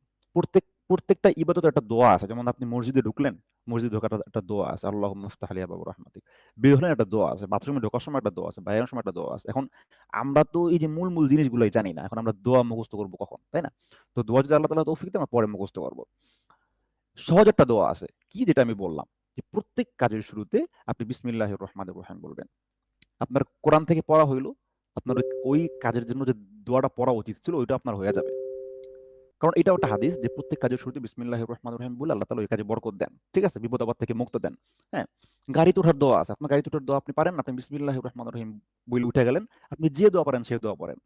প্রত্যেকটা ইবাদতের একটা দোয়া আছে। যেমন আপনি মসজিদে ঢুকলেন, মসজিদে ঢোকার একটা দোয়া আছে, আল্লাহুম্মা ইফতাহ লি আবওয়াব রাহমাতিক। বের হলেন, একটা দোয়া আছে। বাথরুমে ঢোকার সময় একটা দোয়া আছে, বাইরের সময় একটা দোয়া আছে। এখন আমরা তো এই যে মূল জিনিসগুলাই জানি না। এখন আমরা দোয়া মুখস্থ করব কখন, তাই না? তো দোয়া যদি আল্লাহ তাআলা তৌফিক দেন, আমরা পরে মুখস্থ করব। সহজ একটা দোয়া আছে। কি, যেটা আমি বললাম, যে প্রত্যেক কাজের শুরুতে আপনি বিসমিল্লাহির রহমানির রহিম বলবেন। আপনার কোরআন থেকে পড়া হইলো, আপনার ওই কাজের জন্য যে দোয়াটা পড়া উচিত ছিল, ওইটা আপনার হয়ে যাবে। কারণ এটাও একটা হাদিস যে প্রত্যেক কাজের শুরুতে বিসমিল্লাহির রহমানির রহিম বলে আল্লাহ তাআলা ওই কাজে বরকত দেন। ঠিক আছে? বিপদ আপদ থেকে মুক্ত দেন। হ্যাঁ? গাড়িতে ওঠার দোয়া আছে। আপনার গাড়িতে ওঠার দোয়া আপনি পারেন না, আপনি বিসমিল্লাহির রহমানির রহিম বলে উঠে গেলেন। আপনি যে দোয়া পারেন সেই দোয়া পড়েন।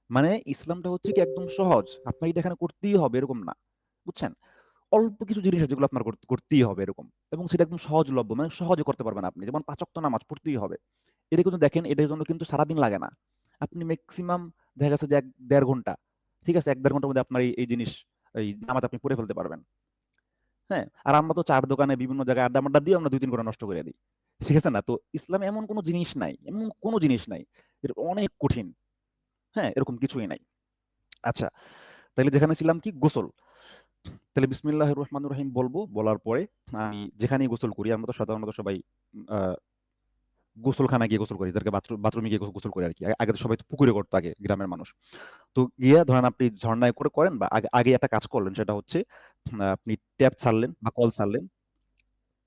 মানে ইসলামটা হচ্ছে কি একদম সহজ। আপনার এটা এখানে করতেই হবে এরকম না। বুঝছেন? অল্প কিছু জিনিস আছে যেগুলো আপনার করতেই হবে এরকম। এবং সেটা একদম সহজলভ্য, মানে সহজে করতে পারবেন আপনি। যেমন ৫ ওয়াক্ত নামাজ পড়তেই হবে। এটা কিন্তু দেখেন, এটার জন্য কিন্তু সারাদিন লাগে না। আপনি মেক্সিমাম দেখা গেছে যে ১-১.৫ ঘন্টা। ঠিক আছে? ১-১.৫ ঘন্টার মধ্যে আপনার এই জিনিস, এই নামাজ আপনি পড়ে ফেলতে পারবেন। হ্যাঁ? আর আমরা তো চা'র দোকানে বিভিন্ন জায়গায় আড্ডা-মাড্ডা দিয়ে আমরা ২-৩ ঘন্টা নষ্ট করে দিই। ঠিক আছে না? তো ইসলামে এমন কোন জিনিস নাই। এমন কোন জিনিস নাই। এটা অনেক কঠিন। হ্যাঁ? এরকম কিছুই নাই। আচ্ছা, তাইলে যেখানে ছিলাম কি? গোসল। তাহলে বিসমিল্লাহির রহমানির রহিম বলবো। বলার পরে আমি যেখানেই গোসল করি, আমরা তো সাধারণত সবাই আ গোসলখানায় গিয়ে গোসল করি। যাদেরকে বাথরুমে গিয়ে গোসল করি আরকি। আগে তো সবাই তো পুকুরে করতো আগে, গ্রামের মানুষ। তো গিয়ে ধরেন আপনি ঝর্ণায় করে করেন, বা আগে একটা কাজ করলেন, সেটা হচ্ছে আপনি ট্যাপ ছাড়লেন বা কল ছাড়লেন।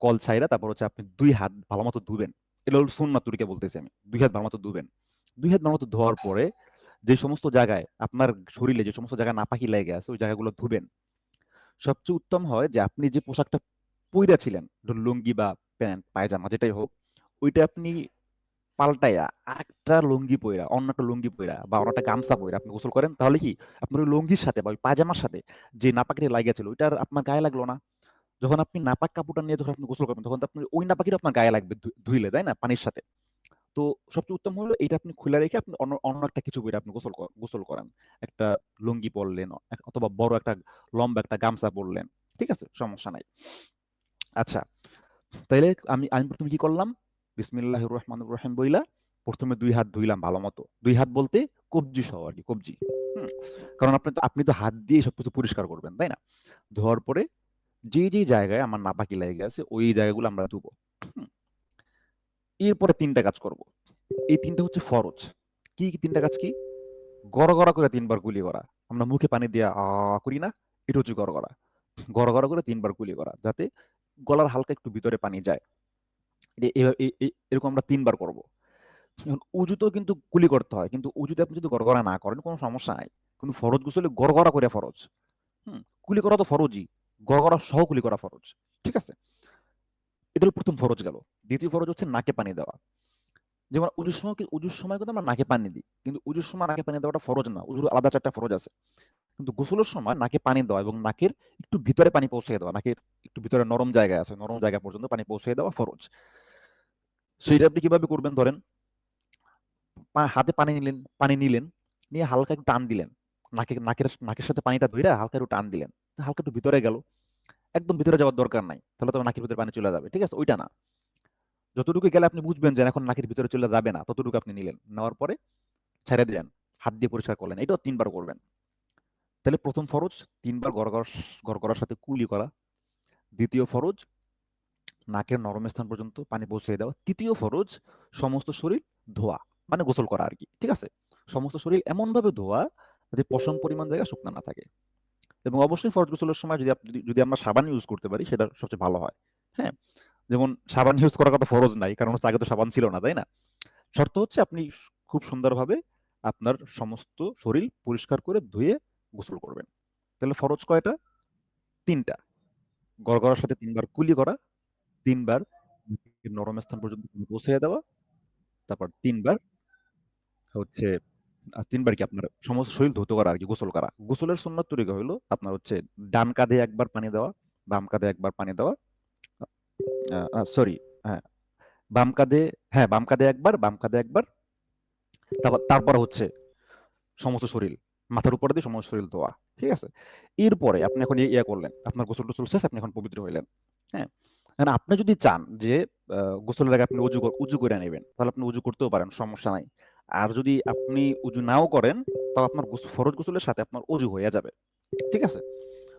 কল ছাইড়া তারপর হচ্ছে আপনি ২ হাত ভালোমতো ধুবেন। এটা হলো সুন্নাত তরিকা বলতেছি আমি। ২ হাত ভালোমতো ধুবেন। ২ হাত ভালোমতো ধোয়ার পরে যে সমস্ত জায়গায় আপনার শরীরে যে সমস্ত জায়গায় নাপাকি লেগে আছে, ওই জায়গাগুলো ধুবেন। সবচেয়ে উত্তম হয় যে আপনি যে পোশাকটা পইড়া ছিলেন, ধরুন লুঙ্গি বা প্যান্ট, পায়জামা যেটাই হোক, ওইটা আপনি পাল্টাইয়া আরেকটা লুঙ্গি পইড়া, অন্য একটা লুঙ্গি পইড়া বা অন্য একটা গামছা পইড়া আপনি গোসল করেন, তাহলে কি আপনার ওই লুঙ্গির সাথে বা ওই পায়জামার সাথে যে নাপাকিটা লাইগা ছিল, ওইটা আর আপনার গায়ে লাগলো না। যখন আপনি নাপাক কাপড়টা নিয়ে যখন আপনি গোসল করবেন, তখন তো আপনার ওই নাপাকিটা আপনার গায়ে লাগবে ধুইলে, তাই না? পানির সাথে। তো সবচেয়ে উত্তম হলো এইটা আপনি খুলে রেখে আপনি অন্য অন্য একটা কিছু পইরা আপনি গোসল করেন। একটা লুঙ্গি পরলেন অথবা বড় একটা লম্বা একটা গামছা পরলেন। ঠিক আছে? সমস্যা নাই। আচ্ছা, তাইলে আমি আমি ১ম কি করলাম? বিসমিল্লাহির রহমানির রহিম বইলা ১ম এ ২ হাত ধুইলাম ভালোমতো। ২ হাত বলতে কবজি সহ আরকি, কবজি। হুম? কারণ আপনি তো হাত দিয়েই সবকিছু পরিষ্কার করবেন, তাই না? ধোয়ার পরে যেই জায়গায় আমার নাপাকি লেগে গেছে ওই জায়গাগুলো আমরা ধুবো। হুম? এরপরে ৩ টা কাজ করব। এই ৩ টা হচ্ছে ফরজ। কি ৩ টা কাজ কি? গড়গড়া করে ৩ বার কুলি করা। আমরা মুখে পানি দিয়া করি না? এটা হচ্ছে গড়গড়া। গড়গড়া করে ৩ বার কুলি করা। যাতে গলার হালকা একটু ভিতরে পানি যায়। এ এ এ এ এরকম আমরা ৩ বার করব। এখন উজুতেও কিন্তু কুলি করতে হয়। কিন্তু উজুতে আপনি যদি গড়গড়া না করেন কোনো সমস্যা নাই। কিন্তু ফরজ গোসলে গড়গড়া করে ফরজ। হুম? কুলি করা তো ফরজই। গড়গড়া সহ কুলি করা ফরজ। ঠিক আছে? এটা হলো ১ম ফরজ গেল। ২য় ফরজ হচ্ছে নাকে পানি দেওয়া। যেমন উজুর সময় কিন্তু আমরা নাকে পানি দিই। কিন্তু উজুর সময় নাকে পানি দেওয়াটা ফরজ না। উজুর আলাদা ৪ টা ফরজ আছে। কিন্তু গোসলের সময় নাকে পানি দেওয়া এবং নাকের একটু ভিতরে পানি পৌঁছে দেওয়া, নাকের একটু ভিতরে নরম জায়গা আছে, নরম জায়গা পর্যন্ত পানি পৌঁছে দেওয়া ফরজ। সেইটা আপনি কিভাবে করবেন? ধরেন হাতে পানি নিলেন, নিয়ে হালকা একটু টান দিলেন। নাকের সাথে পানিটা ধইরা হালকা একটু টান দিলেন। হালকা একটু ভিতরে গেল। একদম ভিতরে যাওয়ার দরকার নাই। তাহলে তো নাকের ভিতরে পানি চলে যাবে। ঠিক আছে? ওইটা না। যতটুকু গেলে আপনি বুঝবেন যে এখন নাকের ভিতরে চলে যাবে না, ততটুকু আপনি নিলেন। নেওয়ার পরে ছেড়ে দিলেন। হাত দিয়ে পরিষ্কার করলেন। এটাও ৩ বার করবেন। তাহলে ১ম ফরজ ৩ বার গড়গড়ার সাথে কুলি করা। ২য় ফরজ নাকের নরম স্থান পর্যন্ত পানি পৌঁছে দেওয়া। ৩য় ফরজ সমস্ত শরীর ধোয়া। মানে গোসল করা আরকি। ঠিক আছে? সমস্ত শরীর এমনভাবে ধোয়া যাতে পশম পরিমাণ জায়গা শুকনা না থাকে। এবং অবশ্যই ফরজ গোসলের সময় যদি আমরা সাবান ইউজ করতে পারি সেটা সবচেয়ে ভালো হয়। হ্যাঁ? যেমন সাবান ইউজ করার কথা ফরজ নাই। কারণ হচ্ছে আগে তো সাবান ছিল না, তাই না? শর্ত হচ্ছে আপনি খুব সুন্দরভাবে আপনার সমস্ত শরীর পরিষ্কার করে ধুয়ে গোসল করবেন। তাহলে ফরজ কয়টা? ৩ টা। গড়গড়ার সাথে ৩ বার কুলি করা, ৩ বার নরম স্থান পর্যন্ত পানি পৌঁছে দেওয়া, তারপর ৩ বার হচ্ছে ৩ বার কি আপনার সমস্ত শরীর ধৌত করা আরকি, গোসল করা। গোসলের সুন্নত তরিকা হইলো আপনার হচ্ছে ডান কাঁধে ১ বার পানি দেওয়া, বাম কাঁধে ১ বার পানি দেওয়া। আ আ সরি, হ্যাঁ, বাম কাঁধে বাম কাঁধে ১ বার, বাম কাঁধে ১ বার। তারপর হচ্ছে সমস্ত শরীর, মাথার উপরে দিয়ে সমস্ত শরীর ধোয়া। ঠিক আছে? এরপরে আপনি এখন করলেন। আপনার গোসল-টোসল শেষ, আপনি এখন পবিত্র হইলেন। হ্যাঁ? এখন আপনি যদি চান যে গোসলের আগে আপনি উজু কইরা নিবেন, তাহলে আপনি উজু করতেও পারেন, সমস্যা নাই। আর যদি আপনি উজু নাও করেন, তাও আপনার ফরজ গোসলের সাথে আপনার অজু হইয়া যাবে। ঠিক আছে?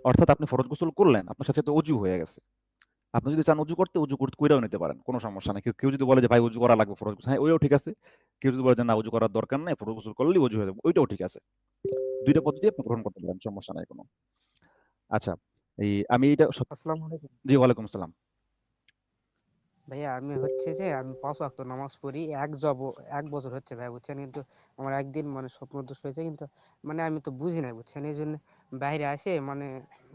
অর্থাৎ আপনি ফরজ গোসল করলেন, আপনার সাথে তো অজু হয়ে গেছে। আপনি যদি চান উজু করতে, কইরাও নিতে পারেন। কোন সমস্যা নাই। কেউ যদি বলে যে ভাই উজু করা লাগবে ফরজ গোসল, হ্যাঁ, ওইটাও ঠিক আছে। কেউ যদি বলে যে না উজু করার দরকার নাই, ফরজ গোসল করলেই অজু হয়ে যাবে, ওইটাও ঠিক আছে। ২ টা পদ্ধতি আপনি গ্রহণ করতে পারেন। সমস্যা নাই কোন। আচ্ছা, আমি এটা আসসালামু আলাইকুম। জি, ওয়ালাইকুম আসসালাম। ভাইয়া আমি হচ্ছে যে আমি ৫ ওয়াক্ত নামাজ পড়ি। ১ বছর হচ্ছে ভাইয়া, বুঝছেন? কিন্তু আমার একদিন মানে স্বপ্নদোষ হয়েছে, কিন্তু মানে আমি তো বুঝি নাই, বুঝছেন? এইজন্য বাইরে আসে মানে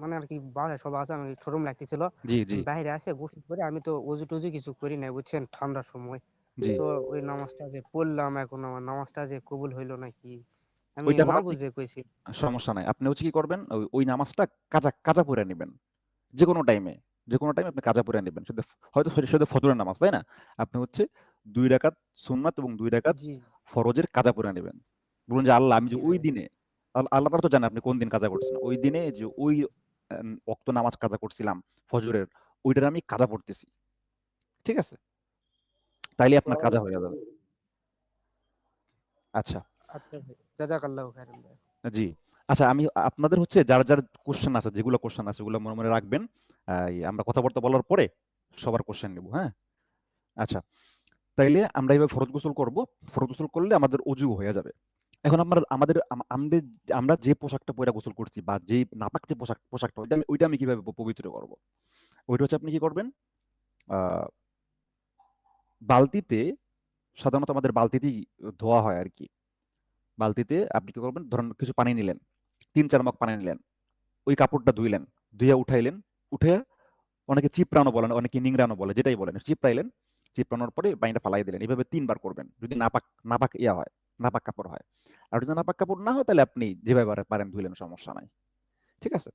মানে আরকি বাসায় সবাই আছে, আমার শরম লাগতেছিল। জি, জি, বাইরে আসে গোসল করে আমি তো অজু-টজু কিছু করি নাই, বুঝছেন? ঠান্ডার সময়। জি। তো ওই নামাজটা যে পড়লাম, এখন আমার নামাজটা যে কবুল হইল নাকি আমি ওইটা আবার না আপনি বুঝে কইছি। সমস্যা নাই। আপনি হচ্ছে কি করবেন? ওই নামাজটা কাজা পইড়া নিবেন। যেকোনো টাইমে, যেকোনো টাইমে আপনি কাজা পইড়া নিবেন। হয়তো সেটা ফজরের নামাজ, তাই না? আপনি হচ্ছে ২ রাকাত সুন্নাত এবং ২ রাকাত জি, ফরজের কাজা পইড়া নিবেন। বলুন যে, "আল্লাহ, আমি যে জি ওই ভাইয়া। দিনে" আল্লাহ তাআলা তো জানে আপনি কোন দিন কাজা করছেন। ওই দিনে যে ওই ওয়াক্ত নামাজ কাজা করছিলাম ফজরের, ওইটার আমি কাজা পড়তেছি। ঠিক আছে? তাইলে আপনার কাজা হয়ে যাবে। আচ্ছা। আচ্ছা ভাই। জাযাকাল্লাহু খাইরান ভাইয়া। জি। আচ্ছা, আমি আপনাদের হচ্ছে যার কোয়েশ্চেন আছে, যেগুলো কোয়েশ্চেন আছে ওগুলো মনে, মনে রাখবেন। আমরা কথাবার্তা বলার পরে সবার কোয়েশ্চেন নিব, হ্যাঁ? আচ্ছা, তাইলে আমরা এবার ফরজ গোসল করব। ফরজ গোসল করলে আমাদের অজু হয়ে যাবে। এখন আমরা আমাদের আম আমদের আমরা যে পোশাকটা পইড়া গোসল করছি বা যেই নাপাক যে পোশাকটা ওইটা আমি কিভাবে পবিত্র করব? ওইটা হচ্ছে আপনি কি করবেন? আ বালতিতে, সাধারণত আমাদের বালতিতেই ধোয়া হয় আরকি। বালতিতে আপনি কি করবেন? ধরেন কিছু পানি নিলেন। ৩-৪ মগ পানি নিলেন। ওই কাপড়টা ধুইলেন। ধুইয়া উঠাইলেন। উঠাইয়া অনেকে চিপড়ানো বলেন, অনেকে নিংড়ানো বলে, যেটাই বলেন। চিপড়াইলেন। চিপড়ানোর পরে পানিটা ফালাইয়া দিলেন। এভাবে ৩ বার করবেন। যদি নাপাক নাপাক ইয়া হয়, নাপাক কাপড় হয়। আর যদি নাপাক কাপড় না হয় তাহলে আপনি যেভাবে পারেন ধুইলেন, সমস্যা নাই। ঠিক আছে?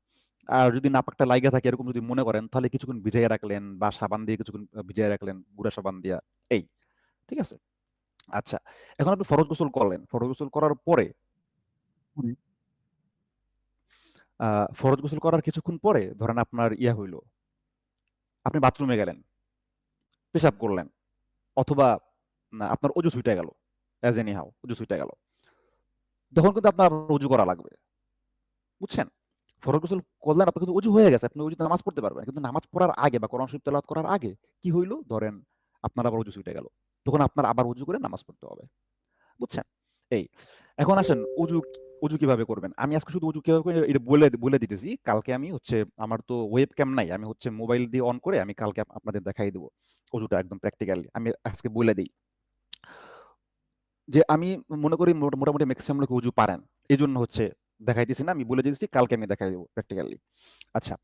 আর যদি নাপাকটা লাইগা থাকে এরকম যদি মনে করেন তাহলে কিছুক্ষণ ভিজাইয়া রাখলেন বা সাবান দিয়ে কিছুক্ষণ ভিজাইয়া রাখলেন, গুঁড়া সাবান দিয়া। এই। ঠিক আছে? আচ্ছা, এখন আপনি ফরজ গোসল করলেন। ফরজ গোসল করার পরে হুম। ফরজ গোসল করার কিছুক্ষণ পরে ধরেন আপনার ইয়া হইল, আপনি বাথরুমে গেলেন, পেশাব করলেন অথবা আপনার অজু ছুইটা গেল। অ্যাজ এনি হাউ অজু ছুইটা গেল। তখন কিন্তু আপনার অজু করা লাগবে। বুঝছেন? ফরজ গোসল করলেন, আপনার কিন্তু অজু হয়ে গেছে। আপনি অজুতে নামাজ পড়তে পারবেন। কিন্তু নামাজ পড়ার আগে বা কোরআন শরীফ তেলাওয়াত করার আগে কি হইল? ধরেন আপনার আবার অজু ছুটে গেল। তখন আপনার আবার অজু করে নামাজ পড়তে হবে। বুঝছেন? এই। এখন আসেন অজু কিভাবে করবেন? আমি আজকে শুধু অজু কিভাবে করি এটা বলে বলে দিতেছি। কালকে আমি হচ্ছে আমার তো ওয়েব ক্যাম নাই। আমি হচ্ছে মোবাইল দিয়ে অন করে আমি কালকে আপনাদের দেখাই দেব। অজুটা একদম প্র্যাকটিক্যালি। আমি আজকে বলে দেই। যে আমি মনে করি মোটামুটি মেক্সিমাম লোক অজু পারেন। এজন্য হচ্ছে দেখাইতেছি না। আমি বলে দিতেছি কালকে আমি দেখাই দেব প্র্যাকটিক্যালি। আচ্ছা।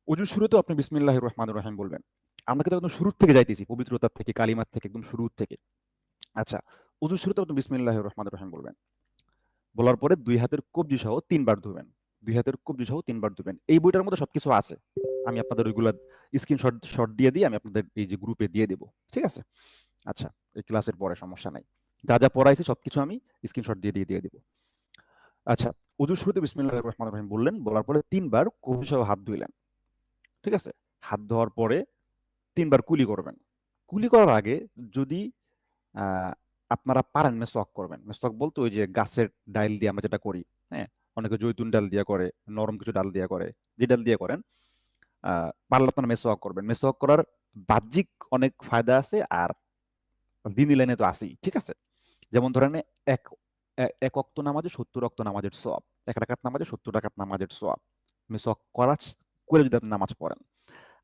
অজুর শুরুতেও আপনি বিসমিল্লাহির রহমানির রহিম বলবেন। আমরা কিন্তু একদম শুরুর থেকে যাইতেছি। পবিত্রতার থেকে, কালিমার থেকে একদম শুরুর থেকে। আচ্ছা। অজুর শুরুতেও আপনি বিসমিল্লাহির রহমানির রহিম বলবেন। বলার পরে ২ হাতের কবজি সহ ৩ বার ধুবেন। ২ হাতের কবজি সহ ৩ বার ধুবেন। এই বইটার মধ্যে সবকিছু আছে। আমি আপনাদের ওইগুলা স্ক্রিনশট দিয়ে আমি আপনাদের এই যে গ্রুপে দিয়ে দেব। ঠিক আছে? আচ্ছা। এই ক্লাসের পরে সমস্যা নাই। যা পড়াইছি সবকিছু আমি স্ক্রিনশট দিয়ে দেব। আচ্ছা। অজুর শুরুতে বিসমিল্লাহির রহমানির রহিম বললেন। বলার পরে ৩ বার কবজি সহ হাত ধুইলেন। ঠিক আছে? হাত ধোয়ার পরে ৩ বার কুলি করবেন। কুলি করার আগে যদি আ আপনারা পারেন মেসওয়াক করবেন। মেসওয়াক বলতে ওই যে গাছের ডাইল দিয়ে আমরা যেটা করি, হ্যাঁ? অনেকে জৈতুন ডাল দিয়ে করে, নরম কিছু ডাল দিয়ে করে। যে ডাল দিয়ে করেন, আ পারলে আপনারা মেসওয়াক করবেন। মেসওয়াক করার বাহ্যিক অনেক ফায়দা আছে আর দীনি লাইনে তো আছেই। ঠিক আছে? যেমন ধরেন এক এক ওয়াক্ত নামাজে ৭০ ওয়াক্ত নামাজের সওয়াব। ১ রাকাত নামাজে ৭০ রাকাত নামাজের সওয়াব। মিসওয়াক করে যদি আপনি নামাজ পড়েন।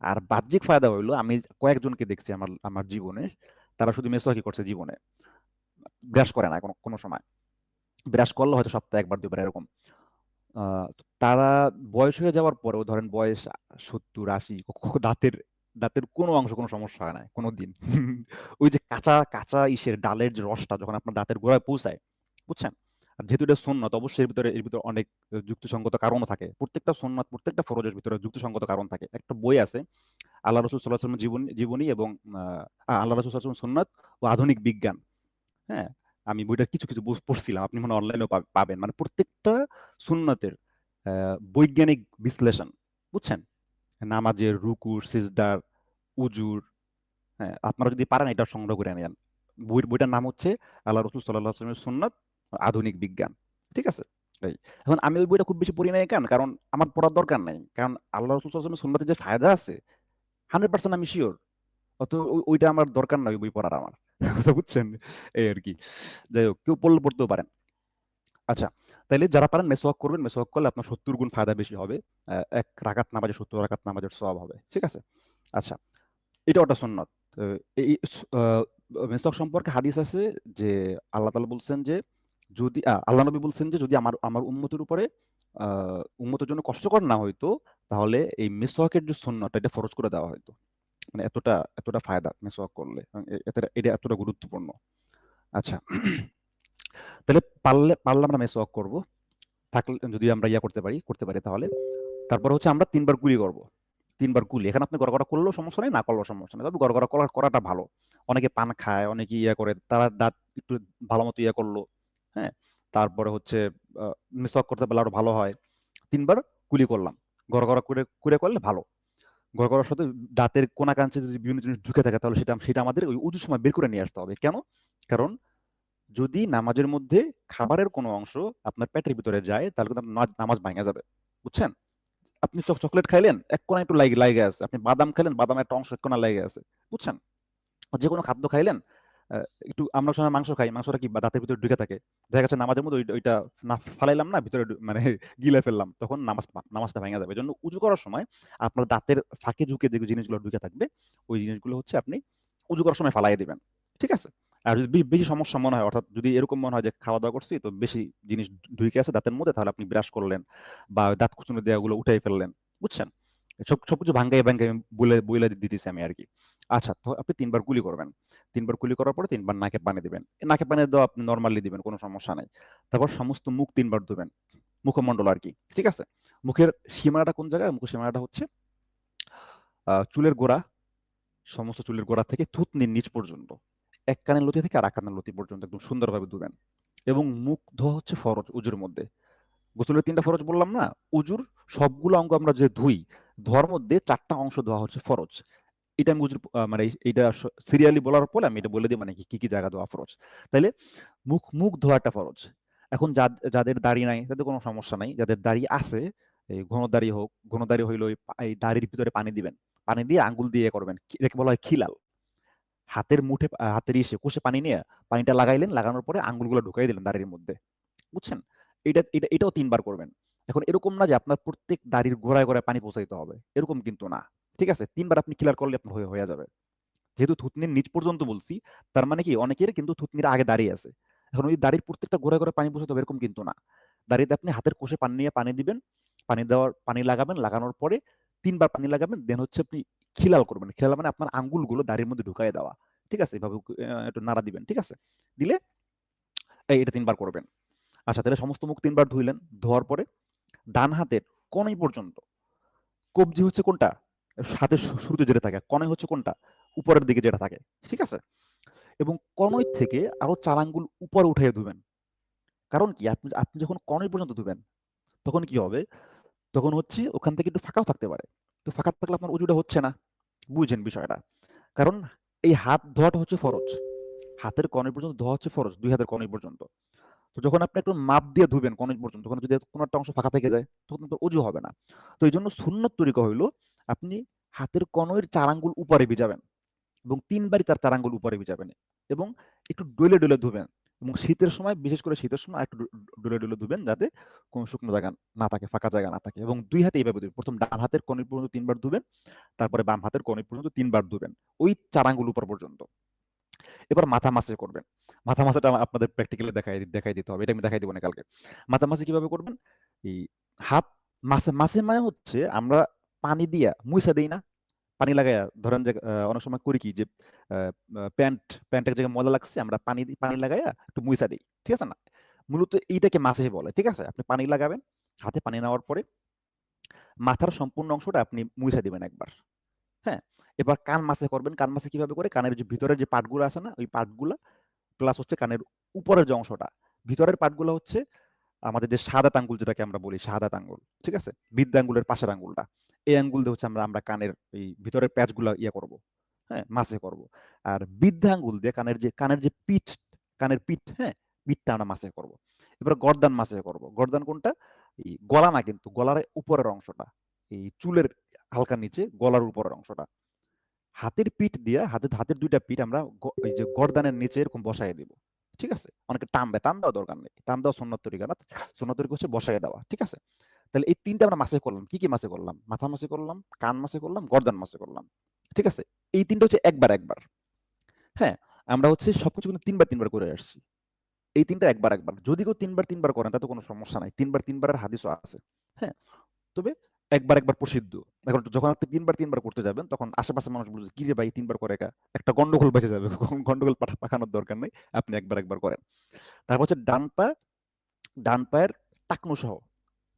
আর বাহ্যিক ফায়দা হইলো আমি কয়েকজনকে দেখছি আমার আমার জীবনে, তারা শুধু মিসওয়াকই করছে জীবনে। ব্রাশ করে না কোনো সময়। ব্রাশ করলে হয়তো সপ্তাহে ১ বার ২ বার এরকম। আ তারা বয়স হয়ে যাওয়ার পরেও ধরেন বয়স ৭০, ৮০ দাঁতের কোনো অংশ কোনো সমস্যা হয় নাই কোনদিন। ওই যে কাঁচা ইসের ডালের যে রসটা যখন আপনার দাঁতের গোড়ায় পৌঁছায়, বুঝছেন? আর যেহেতু এটা সুন্নাত অবশ্যই এর ভিতরে অনেক যুক্তিসঙ্গত কারণও থাকে। প্রত্যেকটা সুন্নাত, প্রত্যেকটা ফরজের ভিতরে যুক্তিসঙ্গত কারণ থাকে। একটা বই আছে আল্লাহ রাসূল সাল্লাল্লাহু আলাইহি ওয়াসাল্লামের জীবনী এবং আল্লাহ রাসূল সাল্লাল্লাহু আলাইহি ওয়াসাল্লাম সুন্নাত ও আধুনিক বিজ্ঞান। হ্যাঁ? আমি বইটার কিছু পড়ছিলাম। আপনি মনে হয় অনলাইনেও পাবেন। মানে প্রত্যেকটা সুন্নাতের আ বৈজ্ঞানিক বিশ্লেষণ। বুঝছেন? নামাজের, রুকুর, সিজদার, উজুর, হ্যাঁ? আপনারা যদি পারেন এটা সংগ্রহ করে নেন। বইটার নাম হচ্ছে আল্লাহ রাসূল সাল্লাল্লাহু আলাইহি ওয়াসাল্লামের সুন্নাত, আধুনিক বিজ্ঞান। ঠিক আছে? এই। এখন আমি ওই বইটা খুব বেশি পড়ি নাই কেন? কারণ আমার পড়ার দরকার নাই। কারণ আল্লাহ রাসূল সাল্লাল্লাহু আলাইহি ওয়াসাল্লামের সুন্নাতে যে ফায়দা আছে 100% আমি সিউর। ওইটা আমার দরকার নাই ওই বই পড়ার আমার। কথা বুঝছেন? এই আরকি। যাই হোক কেউ পড়লে পড়তেও পারেন। আচ্ছা, তাইলে যারা পারেন মেসওয়াক করবেন। মেসওয়াক করলে আপনার ৭০ গুণ ফায়দা বেশি হবে। ১ রাকাত নামাজে ৭০ রাকাত নামাজের সওয়াব হবে। ঠিক আছে? আচ্ছা, এটাও একটা সুন্নত। তো এই মেসওয়াক সম্পর্কে হাদিস আছে যে আল্লাহ তাআলা বলছেন যে যদি আল্লাহ নবী বলছেন যে যদি আমার আমার উম্মতের উপরে আ উম্মতের জন্য কষ্টকর না হইতো তাহলে এই মেসওয়াকের যে সুন্নাত এটা ফরজ করে দেওয়া হইতো। মানে এতটা ফায়দা মেসওয়াক করলে। এটা এতটা গুরুত্বপূর্ণ। আচ্ছা। তাহলে পারলে আমরা মেসওয়াক করব। থাকলে যদি আমরা করতে পারি তাহলে। তারপর হচ্ছে আমরা ৩ বার কুলি করব। ৩ বার কুলি। এখানে আপনি গড়গড়া করলেও সমস্যা নাই, না করলেও সমস্যা নাই। তবে গড়গড়া করাটা ভালো। অনেকে পান খায়, অনেকে করে। তারা দাঁত একটু ভালোমতো করলো। হ্যাঁ? তারপরে হচ্ছে আ মিসওয়াক করতে পারলে আরো ভালো হয়। ৩ বার কুলি করলাম। গড়গড়া করে করলে ভালো। গড়গড়ার সাথে দাঁতের কোনা-কাঞ্চে যদি বিভিন্ন জিনিস ঢুকে থাকে তাহলে সেটা আমাদের ওই উযুর সময় বের করে নিয়ে আসতে হবে। কেন? কারণ যদি নামাজের মধ্যে খাবারের কোনো অংশ আপনার পেটের ভিতরে যায় তাহলে কিন্তু আপনার নামাজ ভাইঙা যাবে। বুঝছেন? আপনি চকোলেট খাইলেন, এক কোণায় একটু লাইগা আছে। আপনি বাদাম খেলেন, বাদামের একটা অংশ এক কোণায় লাইগা আছে। বুঝছেন? যেকোনো খাদ্য খাইলেন, আ একটু আমরা সময় মাংস খাই। মাংসটা কি দাঁতের ভিতরে ঢুকে থাকে। দেখা গেছে নামাজের মধ্যে ওইটা না ফালাইলাম না, ভিতরে মানে গিলে ফেললাম। তখন নামাজটা ভাইঙা যাবে। এজন্য উযু করার সময় আপনার দাঁতের ফাঁকে ঝুঁকে যে জিনিসগুলো ঢুকে থাকবে, ওই জিনিসগুলো হচ্ছে আপনি উযু করার সময় ফালাইয়া দিবেন। ঠিক আছে? আর যদি বেশি সমস্যা মনে হয় অর্থাৎ যদি এরকম মনে হয় যে খাওয়া-দাওয়া করছি তো বেশি জিনিস ঢুইকে আছে দাঁতের মধ্যে তাহলে আপনি ব্রাশ করলেন বা দাঁত খুঁচুনি দেওয়াগুলো উঠাই ফেললেন। বুঝছেন? সবকিছু ভাঙ্গায় বইলা দিতেছি আমি আরকি। আচ্ছা, তো আপনি ৩ বার কুলি করবেন। ৩ বার কুলি করার পরে ৩ বার নাকে পানি দিবেন। নাকে পানি দেওয়া আপনি নরমালি দিবেন, কোনো সমস্যা নাই। তারপর সমস্ত মুখ ৩ বার ধুবেন। মুখমণ্ডল আরকি। ঠিক আছে? মুখের সীমানাটা কোন জায়গায়? মুখের সীমানাটা হচ্ছে চুলের গোড়া, সমস্ত চুলের গোড়া থেকে থুতনির নিচ পর্যন্ত। এক কানের লতি থেকে আর এক কানের লতি পর্যন্ত একদম সুন্দরভাবে ধুবেন। এবং মুখ ধোয়া হচ্ছে ফরজ উজুর মধ্যে। গোসলের ৩টা ফরজ বললাম না? উজুর সবগুলো অঙ্গ আমরা যে ধুই, ধোয়ার মধ্যে ৪টা অংশ ধোয়া হচ্ছে ফরজ। এটা আমি উজুর মানে এইটা সিরিয়ালি বলার পরে আমি এটা বলে দিই মানে কি জায়গা ধোয়া ফরজ। তাইলে মুখ ধোয়াটা ফরজ। এখন যাদের দাড়ি নাই তাদের কোনো সমস্যা নাই। যাদের দাড়ি আছে, এই ঘন দাড়ি হইলে এই দাড়ির ভিতরে পানি দিবেন। পানি দিয়ে আঙ্গুল দিয়ে করবেন। এটাকে বলা হয় খিলাল। হাতের কোষে পানি নিয়ে পানিটা লাগাইলেন, লাগানোর পরে আঙ্গুলগুলো ঢুকাই দিলেন দাড়ির মধ্যে। বুঝছেন? এটাও ৩ বার করবেন। এখন এরকম না যে আপনার প্রত্যেক দাড়ির গোড়ায় পানি পৌঁছাইতে হবে। এরকম কিন্তু না। ঠিক আছে? ৩ বার আপনি ক্লিয়ার করলে আপনার হয়ে যাবে। যেহেতু থুতনির নিচ পর্যন্ত বলছি, তার মানে কি অনেকের কিন্তু থুতনির আগে দাড়ি আছে। এখন ওই দাড়ির প্রত্যেকটা গোড়ায় পানি পৌঁছাতে হবে এরকম কিন্তু না। দাড়িতে আপনি হাতের কোষে পানি নিয়ে পানি দিবেন, পানি লাগাবেন, লাগানোর পরে ৩ বার পানি লাগাবেন, দেন হচ্ছে আপনি খিলাল করবেন। খিলাল মানে আপনার আঙ্গুলগুলো দাড়ির মধ্যে ঢুকায়ে দেওয়া। ঠিক আছে? এভাবে একটু নাড়া দিবেন। ঠিক আছে? দিলে এটা ৩ বার করবেন। আচ্ছা, তাহলে সমস্ত মুখ ৩ বার ধুইলেন। ধোয়ার পরে ডান হাতের কনুই পর্যন্ত, কবজি হচ্ছে কোনটা? হাতের শুরুতে যেটা থাকে। কনুই হচ্ছে কোনটা? উপরের দিকে যেটা থাকে। ঠিক আছে? এবং কনুই থেকে আরো ৪ আঙ্গুল উপরে উঠাইয়া ধুবেন। কারণ কি? আপনি যখন কনুই পর্যন্ত ধুবেন, তখন কি হবে? তখন হচ্ছে ওখান থেকে একটু ফাঁকাও থাকতে পারে। তো ফাঁকা থাকলে আপনার অজুটা হচ্ছে না। বুঝেন বিষয়টা? কারণ এই হাত ধোয়াটা হচ্ছে ফরজ। হাতের কনুই পর্যন্ত ধোয়া হচ্ছে ফরজ, ২ হাতের কনুই পর্যন্ত। তো যখন আপনি একটু মাপ দিয়ে ধুবেন কনুই পর্যন্ত, তখন যদি কোনো একটা অংশ ফাঁকা থেকে যায়, তখন তো অজু হবে না। তো এইজন্য সুন্নত তরিকা হইল আপনি হাতের কনুইয়ের ৪ আঙ্গুল উপরে ভিজাবেন এবং ৩ বারই তার ৪ আঙ্গুল উপরে ভিজাবেন এবং একটু ডলে ধুবেন। এবং শীতের সময়, বিশেষ করে শীতের সময় একটু ডলে ধুবেন, যাতে কোনো শুকনো জায়গা না থাকে, ফাঁকা জায়গা না থাকে। এবং ২ হাতে এইভাবে ধুবেন। ১ম ডান হাতের কনুই পর্যন্ত ৩ বার ধুবেন, তারপরে বাম হাতের কনুই পর্যন্ত ৩ বার ধুবেন। ওই ৪ আঙ্গুল উপর পর্যন্ত। এবার মাথা মাসে করবেন। মাথা মাসাটা আপনাদের প্র্যাকটিক্যালি দেখাই দিতে হবে। এটা আমি দেখাই দিব না কালকে। মাথা মাসে কিভাবে করবেন? এই হাত মাসে মানে হচ্ছে আমরা পানি দিয়া মুইছা দেই না? পানি লাগাইয়া ধরেন যে অনেক সময় করি কি যে আ আ প্যান্টের জায়গায় ময়লা লাগছে, আমরা পানি লাগাইয়া একটু মুইছা দেই। ঠিক আছে না? মূলত এইটাকে মাসাজ বলে। ঠিক আছে? আপনি পানি লাগাবেন, হাতে পানি নেওয়ার পরে মাথার সম্পূর্ণ অংশটা আপনি মুইছা দিবেন একবার। হ্যাঁ? এবার কান মাসে করবেন। কান মাসে কিভাবে করে? কানের যে ভিতরের যে পার্টগুলো আছে না? ওই পার্টগুলা প্লাস হচ্ছে কানের উপরের যে অংশটা, ভিতরের পার্টগুলো হচ্ছে আমাদের যে শাহাদাত আঙ্গুল যেটাকে আমরা বলি, শাহাদাত আঙ্গুল। ঠিক আছে? বৃদ্ধ আঙ্গুলের পাশের আঙ্গুলটা। এই আঙ্গুল দিয়ে হচ্ছে আমরা কানের এই ভিতরের প্যাচগুলা করব। হ্যাঁ? মাসে করব। আর বৃদ্ধ আঙ্গুল দিয়ে কানের যে পিঠ, কানের পিঠ, হ্যাঁ? পিঠটা আমরা মাসে করব। এবার গর্দান মাসে করব। গর্দান কোনটা? এই গলা না কিন্তু, গলার উপরের অংশটা। এই চুলের হালকা নিচে গলার উপরের অংশটা। হাতের পিঠ দিয়া হাতের ২ টা পিঠ আমরা এই যে গর্দানের নিচে এরকম বসায় দিব। ঠিক আছে? অনেকে টান দেয়। টান দেওয়ার দরকার নেই। টান দেওয়া সুন্নত তরিকা না। সুন্নত তরিকা হচ্ছে বসায় দেওয়া। ঠিক আছে? তাহলে এই ৩ টা আমরা মাসে করলাম। কি মাসে করলাম? মাথা মাসে করলাম, কান মাসে করলাম, গর্দান মাসে করলাম। ঠিক আছে? এই ৩ টা হচ্ছে একবার। হ্যাঁ? আমরা হচ্ছে সবকিছু কিন্তু ৩ বার করে আসছি। এই ৩ টা একবার। যদি কেউ ৩ বার করেন তাতে কোনো সমস্যা নাই। ৩ বারের হাদিসও আছে। হ্যাঁ? তবে একবার প্রসিদ্ধ। এখন যখন আপনি ৩ বার করতে যাবেন, তখন আশেপাশের মানুষ বলবে, "কিরে ভাই ৩ বার করে একা?" একটা গন্ডগোল বেঁচে যাবে। গন্ডগোল পাকানোর দরকার নেই। আপনি একবার করেন। তারপর হচ্ছে ডান পায়ের টাকনু সহ,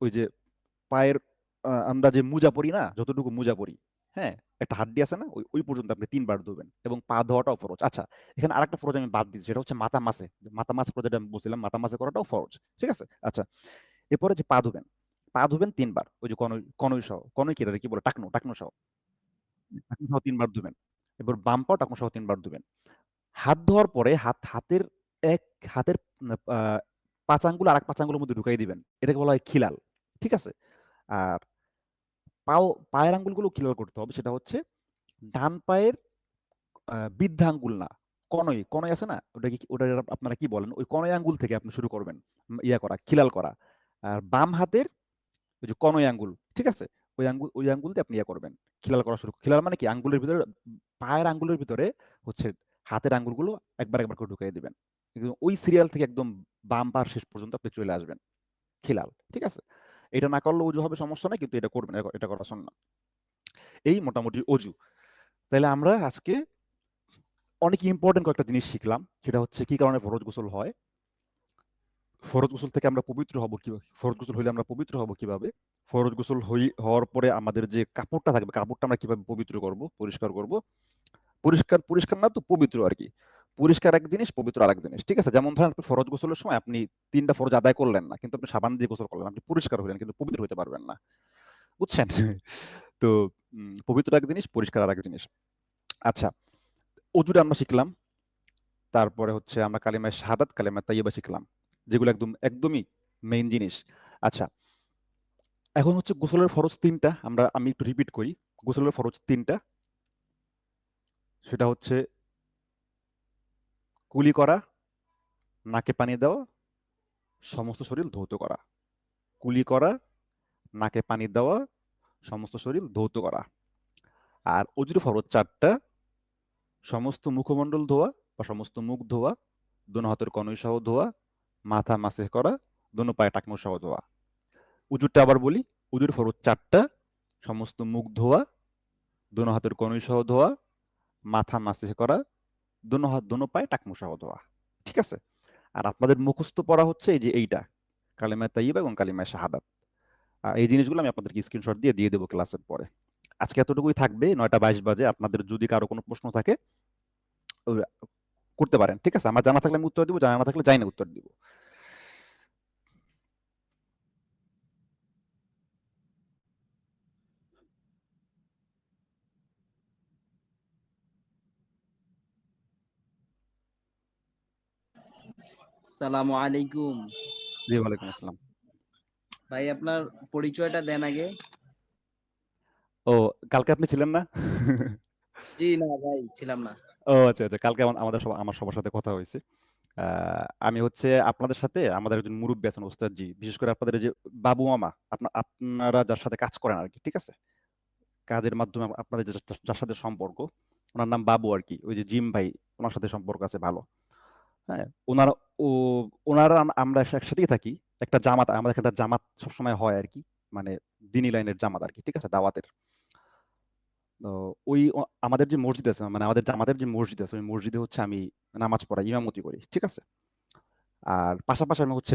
ওই যে পায়ের আমরা যে মোজা পরি না? যতটুকু মোজা পরি, হ্যাঁ? একটা হাড্ডি আছে না? ওই পর্যন্ত আপনি ৩ বার ধুবেন এবং পা ধোয়াটাও ফরজ। আচ্ছা, এখানে আরেকটা ফরজ আমি বাদ দিচ্ছি। সেটা হচ্ছে মাথা মাসে। মাথা মাসে যেটা আমি বলছিলাম, মাথা মাসে করাটাও ফরজ। ঠিক আছে? আচ্ছা। এরপরে যে পা ধুবেন ৩ বার। ওই যে কনুই সহ। কনুই কি, এটারে কি বলে? টাকনু সহ। টাকনু সহ ৩ বার ধুবেন। এবার বাম পাও টাকনু সহ ৩ বার ধুবেন। হাত ধোয়ার পরে এক হাতের আ ৫ আঙ্গুল আরেক ৫ আঙ্গুলের মধ্যে ঢুকাই দিবেন। এটাকে বলা হয় খিলাল। ঠিক আছে? আর পায়ের আঙ্গুলগুলো খিলাল করতে হবে। সেটা হচ্ছে ডান পায়ের বৃদ্ধা আঙ্গুল না, কনই আছে না? ওটা আপনারা কি বলেন? ওই কনই আঙ্গুল থেকে আপনি শুরু করবেন। খিলাল করা। আর বাম হাতের ওই যে কনই আঙ্গুল, ঠিক আছে? ওই আঙ্গুল দিয়ে আপনি করবেন। খিলাল মানে কি? পায়ের আঙ্গুলের ভিতরে হচ্ছে হাতের আঙ্গুলগুলো একবার করে ঢুকাই দিবেন। একদম ওই সিরিয়াল থেকে একদম বাম পার শেষ পর্যন্ত আপনি চলে আসবেন। খিলাল। ঠিক আছে? এটা না করলেও অজু হবে, সমস্যা নাই। কিন্তু এটা করবেন। এটা করা সুন্নাত। এই মোটামুটি অজু। তাইলে আমরা আজকে অনেক ইম্পোর্টেন্ট কয়েকটা জিনিস শিখলাম। সেটা হচ্ছে কি কারণে ফরজ গোসল হয়? ফরজ গোসল থেকে আমরা পবিত্র হব কিভাবে? ফরজ গোসল হইলে আমরা পবিত্র হব কিভাবে? ফরজ গোসল হওয়ার পরে আমাদের যে কাপড়টা থাকবে, কাপড়টা আমরা কিভাবে পবিত্র করব, পরিষ্কার করব? পরিষ্কার না তো পবিত্র আরকি। পরিষ্কার এক জিনিস, পবিত্র আরেক জিনিস। ঠিক আছে? যেমন ধরেন আপনি ফরজ গোসলের সময় আপনি ৩ টা ফরজ আদায় করলেন না। কিন্তু আপনি সাবান দিয়ে গোসল করলেন। আপনি পরিষ্কার হইলেন কিন্তু পবিত্র হইতে পারবেন না। বুঝছেন? তো পবিত্র এক জিনিস, পরিষ্কার আরেক জিনিস। আচ্ছা, অজুটা আমরা শিখলাম। তারপরে হচ্ছে আমরা কালিমায়ে শাহাদাত, কালিমায়ে তাইয়্যিবা শিখলাম। যেগুলো একদমই মেইন জিনিস। আচ্ছা, এখন হচ্ছে গোসলের ফরজ ৩ টা। আমি একটু রিপিট করি। গোসলের ফরজ ৩ টা। সেটা হচ্ছে কুলি করা, নাকে পানি দেওয়া, সমস্ত শরীর ধৌত করা। কুলি করা, নাকে পানি দেওয়া, সমস্ত শরীর ধৌত করা। আর অজুর ফরজ ৪ টা। সমস্ত মুখমণ্ডল ধোয়া বা সমস্ত মুখ ধোয়া, দোনো হাতের কনুই সহ ধোয়া, মাথা মাসেহ করা, দোনো পায়ে টাকনু সহ ধোয়া। উজুরটা আবার বলি, উজুর ফরজ ৪ টা। সমস্ত মুখ ধোয়া, দোনো হাতের কনুই সহ ধোয়া, মাথা মাসেহ করা, দোনো পায়ে টাকনু সহ ধোয়া। ঠিক আছে? আর আপনাদের মুখস্থ পড়া হচ্ছে এই যে এইটা, কালিমায়ে তাইয়্যিবা এবং কালিমায়ে শাহাদাত। এই জিনিসগুলো আমি আপনাদেরকে স্ক্রিনশট দিয়ে দেব ক্লাসের পরে। আজকে এতটুকুই থাকবে। ৯টা ২২ বাজে। আপনাদের যদি কারো কোনো প্রশ্ন থাকে ও করতে পারেন। ঠিক আছে? আমার জানা থাকলে আমি উত্তর দিব, জানা না থাকলে জানি না উত্তর দিব। সালামু আলাইকুম। জি, ওয়ালাইকুম আসসালাম। ভাই আপনার পরিচয়টা দেন আগে। ও, কালকে আপনি ছিলেন না? জি না ভাই ছিলাম না। ও আচ্ছা, আচ্ছা। কালকে আমার সবার সাথে কথা হয়েছে। আ আমি হচ্ছে আপনাদের সাথে আমাদের একজন মুরুব্বি আছেন ওস্তাদ জি। বিশেষ করে আপনাদের এই যে বাবু মামা, আপনারা যার সাথে কাজ করেন আরকি। ঠিক আছে? কাজের মাধ্যমে আপনাদের যার সাথে সম্পর্ক, উনার নাম বাবু আরকি। ওই যে জিম ভাই, উনার সাথে সম্পর্ক আছে ভালো। হ্যাঁ? উনারা ও উনারা আমরা একসাথেই থাকি। আমাদের একটা জামাত সবসময় হয় আরকি। মানে দ্বীনি লাইনের জামাত আরকি। ঠিক আছে? দাওয়াতের। তো আমাদের যে মসজিদ আছে, মানে আমাদের জামাতের যে মসজিদ আছে, ওই মসজিদে হচ্ছে আমি নামাজ পড়াই, ইমামতি করি। ঠিক আছে? আর পাশাপাশি আমি হচ্ছে